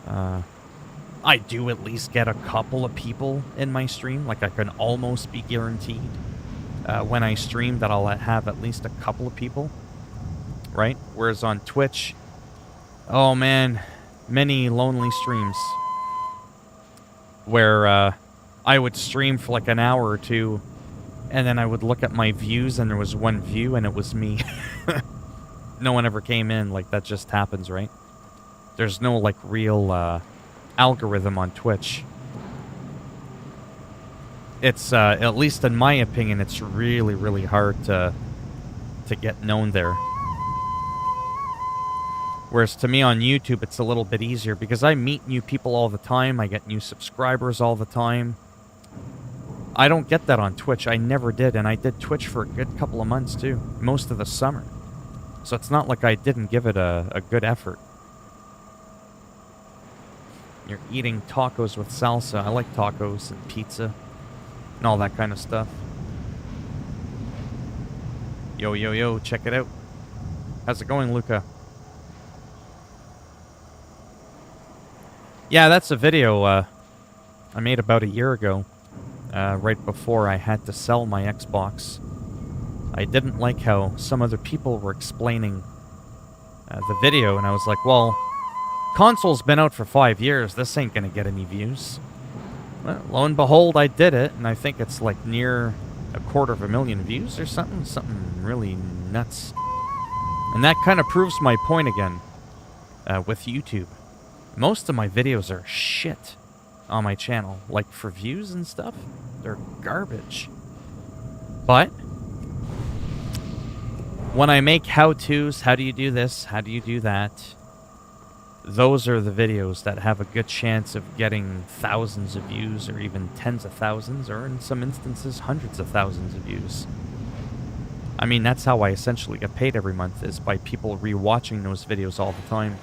I do at least get a couple of people in my stream. Like, I can almost be guaranteed when I stream that I'll have at least a couple of people. Right? Whereas on Twitch... Oh man, many lonely streams where I would stream for like an hour or two, and then I would look at my views and there was one view and it was me. No one ever came in. Like, that just happens, right? There's no like real algorithm on Twitch. It's at least in my opinion, it's really, really hard to get known there. Whereas to me on YouTube, it's a little bit easier because I meet new people all the time. I get new subscribers all the time. I don't get that on Twitch. I never did. And I did Twitch for a good couple of months too. Most of the summer. So it's not like I didn't give it a good effort. You're eating tacos with salsa. I like tacos and pizza and all that kind of stuff. Yo, yo, yo, check it out. How's it going, Luca? Yeah, that's a video I made about a year ago, right before I had to sell my Xbox. I didn't like how some other people were explaining the video, and I was like, well, console's been out for 5 years, this ain't gonna get any views. Well, lo and behold, I did it, and I think it's like near 250,000 views or something really nuts. And that kind of proves my point again with YouTube. Most of my videos are shit on my channel. Like, for views and stuff, they're garbage. But when I make how-tos, how do you do this, how do you do that, those are the videos that have a good chance of getting thousands of views, or even tens of thousands, or in some instances, hundreds of thousands of views. I mean, that's how I essentially get paid every month, is by people rewatching those videos all the time.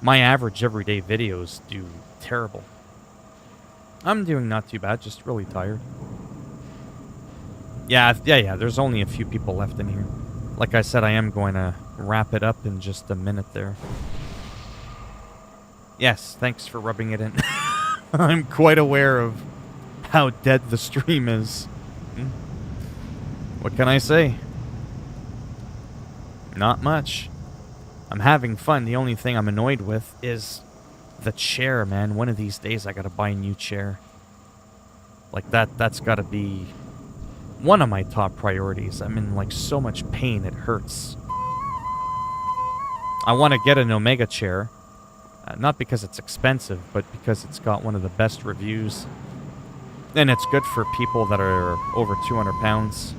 My average everyday videos do terrible. I'm doing not too bad, just really tired. Yeah, there's only a few people left in here. Like I said, I am going to wrap it up in just a minute there. Yes, thanks for rubbing it in. I'm quite aware of how dead the stream is. What can I say? Not much. I'm having fun. The only thing I'm annoyed with is the chair, man. One of these days I gotta buy a new chair. Like, that's gotta be one of my top priorities. I'm in, like, so much pain, it hurts. I want to get an Omega chair. Not because it's expensive, but because it's got one of the best reviews. And it's good for people that are over 200 pounds.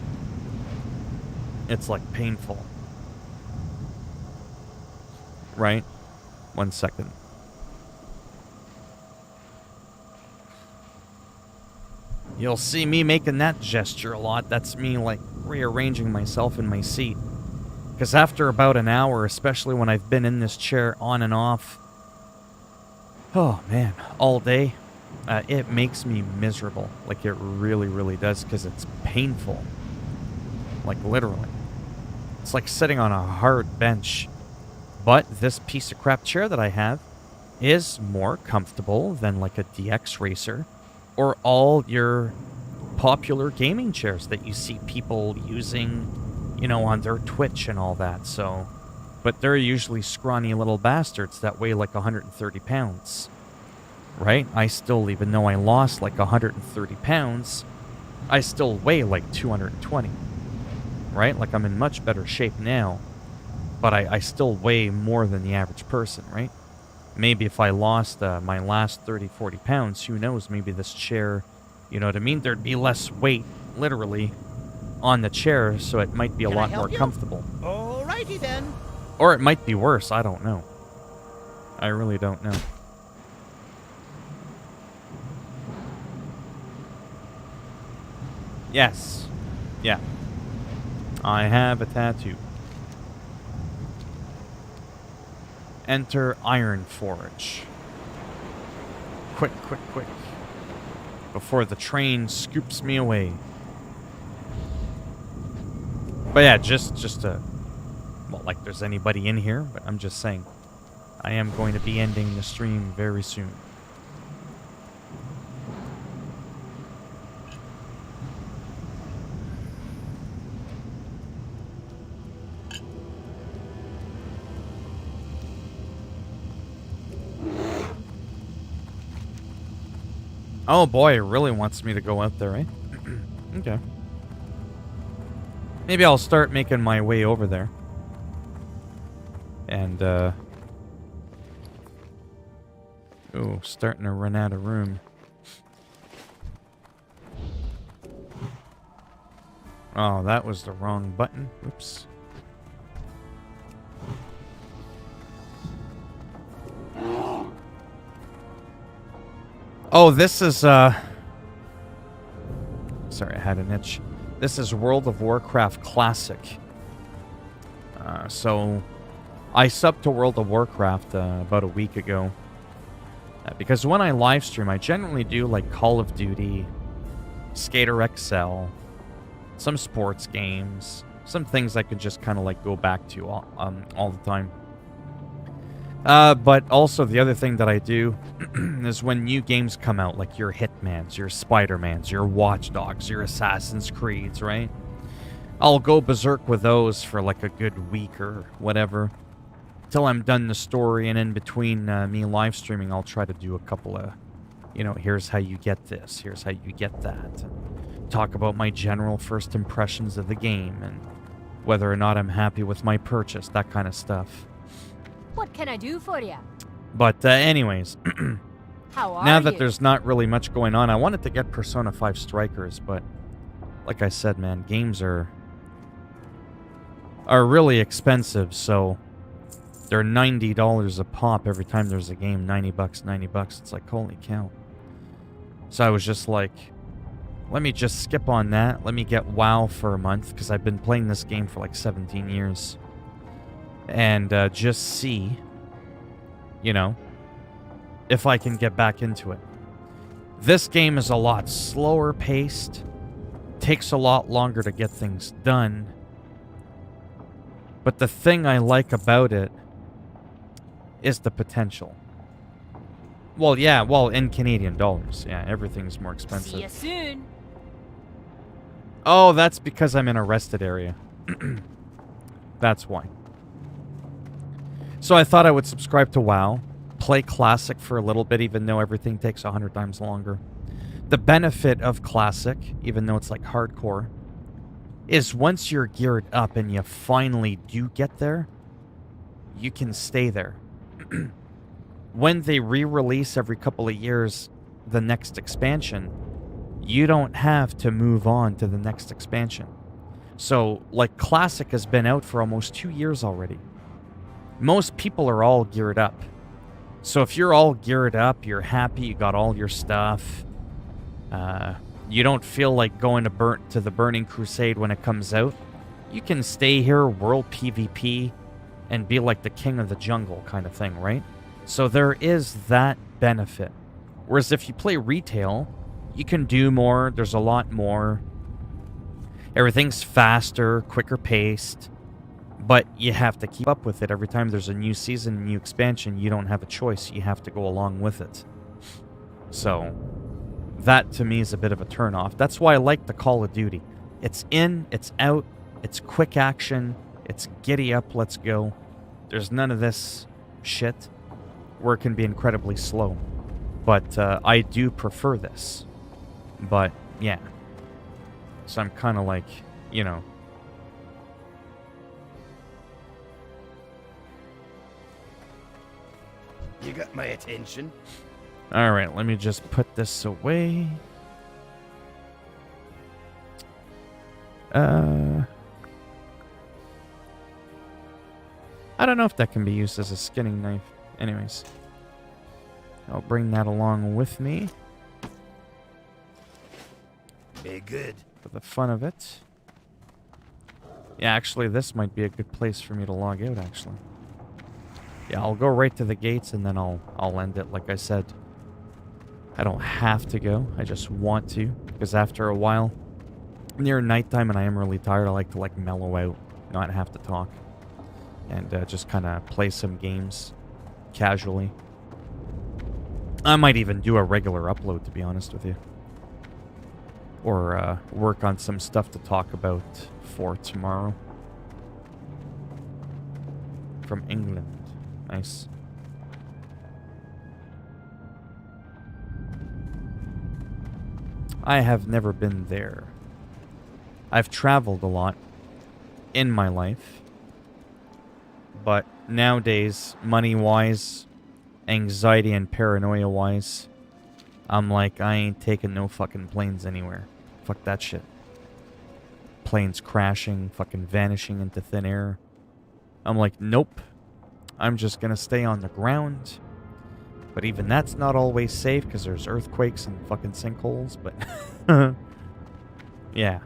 It's, like, painful. Right? 1 second. You'll see me making that gesture a lot. That's me, like, rearranging myself in my seat. Because after about an hour, especially when I've been in this chair on and off, oh man, all day, it makes me miserable. Like, it really, really does, because it's painful. Like, literally. It's like sitting on a hard bench. But this piece of crap chair that I have is more comfortable than like a DX Racer or all your popular gaming chairs that you see people using, you know, on their Twitch and all that. So, but they're usually scrawny little bastards that weigh like 130 pounds, right? I still, even though I lost like 130 pounds, I still weigh like 220, right? Like I'm in much better shape now, but I still weigh more than the average person, right? Maybe if I lost my last 30, 40 pounds, who knows, maybe this chair, you know what I mean? There'd be less weight, literally, on the chair, so it might be a lot more comfortable. Alrighty then. Or it might be worse, I don't know. I really don't know. Yes. Yeah. I have a tattoo. Enter Iron Forge. Quick, quick, quick. Before the train scoops me away. But yeah, just to... Well, like there's anybody in here, but I'm just saying. I am going to be ending the stream very soon. Oh boy, it really wants me to go out there, eh? Okay. Maybe I'll start making my way over there. And, ooh, starting to run out of room. Oh, that was the wrong button. Oops. Oh, this is, sorry, I had an itch. This is World of Warcraft Classic. So, I subbed to World of Warcraft about a week ago. Because when I live stream, I generally do, like, Call of Duty, Skater XL, some sports games, some things I could just kind of, like, go back to all the time. But also the other thing that I do is when new games come out, like your Hitmans, your Spider-Mans, your Watch Dogs, your Assassin's Creeds, right? I'll go berserk with those for like a good week or whatever. Till I'm done the story, and in between me live streaming, I'll try to do a couple of, you know, here's how you get this, here's how you get that. And talk about my general first impressions of the game, and whether or not I'm happy with my purchase, that kind of stuff. What can I do for you? But anyways, How are now that you? there's not really much going on, I wanted to get Persona 5 Strikers, but like I said, man, games are really expensive, so they're $90 a pop every time there's a game. 90 bucks, 90 bucks. It's like, holy cow. So I was just like, let me just skip on that. Let me get WoW for a month, because I've been playing this game for like 17 years. And just see, you know, if I can get back into it. This game is a lot slower paced, takes a lot longer to get things done. But the thing I like about it is the potential. Well, yeah, well, in Canadian dollars. Yeah, everything's more expensive. See you soon. Oh, that's because I'm in a rested area. That's why. So I thought I would subscribe to WoW, play Classic for a little bit, even though everything takes 100 times longer. The benefit of Classic, even though it's like hardcore, is once you're geared up and you finally do get there, you can stay there. When they re-release every couple of years the next expansion, you don't have to move on to the next expansion. So, like, Classic has been out for almost 2 years already. Most people are all geared up. So if you're all geared up, you're happy, you got all your stuff, you don't feel like going to the Burning Crusade when it comes out, you can stay here, world PvP, and be like the king of the jungle kind of thing, right? So there is that benefit. Whereas if you play retail, you can do more, there's a lot more. Everything's faster, quicker paced. But you have to keep up with it. Every time there's a new season, a new expansion, you don't have a choice. You have to go along with it. So, that to me is a bit of a turnoff. That's why I like the Call of Duty. It's in, it's out, it's quick action, it's giddy up, let's go. There's none of this shit where it can be incredibly slow. But I do prefer this. But, yeah. So I'm kind of like, you know. You got my attention. Alright, let me just put this away. I don't know if that can be used as a skinning knife. Anyways. I'll bring that along with me. Be good. For the fun of it. Yeah, actually, this might be a good place for me to log out, actually. Yeah, I'll go right to the gates, and then I'll end it, like I said. I don't have to go. I just want to, because after a while, near nighttime, and I am really tired, I like to, like, mellow out, not have to talk. And just kind of play some games casually. I might even do a regular upload, to be honest with you. Or work on some stuff to talk about for tomorrow. From England. Nice. I have never been there. I've traveled a lot in my life. But nowadays, money-wise, anxiety and paranoia-wise, I'm like, I ain't taking no fucking planes anywhere. Fuck that shit. Planes crashing, fucking vanishing into thin air. I'm like, nope. I'm just gonna stay on the ground. But even that's not always safe, because there's earthquakes and fucking sinkholes, but... yeah.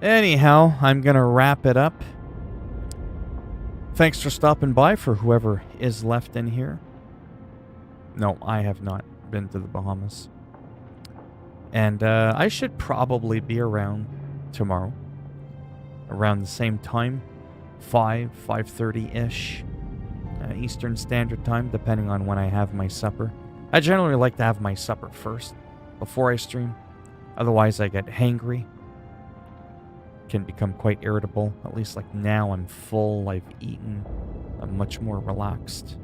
Anyhow, I'm gonna wrap it up. Thanks for stopping by for whoever is left in here. No, I have not been to the Bahamas. And I should probably be around tomorrow. Around the same time. 5:30-ish. Eastern Standard Time, depending on when I have my supper. I generally like to have my supper first, before I stream. Otherwise, I get hangry. Can become quite irritable. At least like now I'm full, I've eaten, I'm much more relaxed.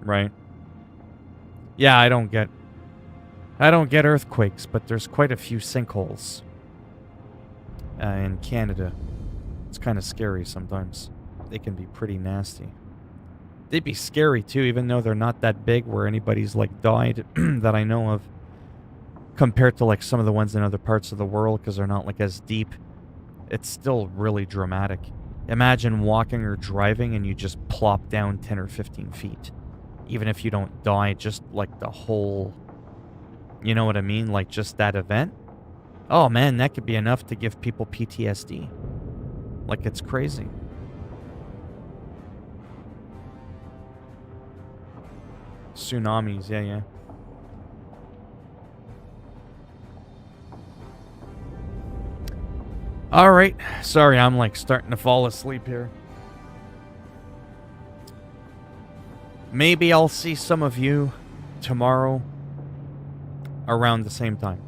Right? Yeah, I don't get earthquakes, but there's quite a few sinkholes in Canada. It's kind of scary sometimes. They can be pretty nasty. They'd be scary too, even though they're not that big where anybody's like died that I know of. Compared to like some of the ones in other parts of the world, because they're not like as deep. It's still really dramatic. Imagine walking or driving and you just plop down 10 or 15 feet. Even if you don't die, just like the whole... You know what I mean? Like just that event. Oh man, that could be enough to give people PTSD. Like it's crazy. Tsunamis, yeah. Alright, sorry, I'm like starting to fall asleep here. Maybe I'll see some of you tomorrow around the same time.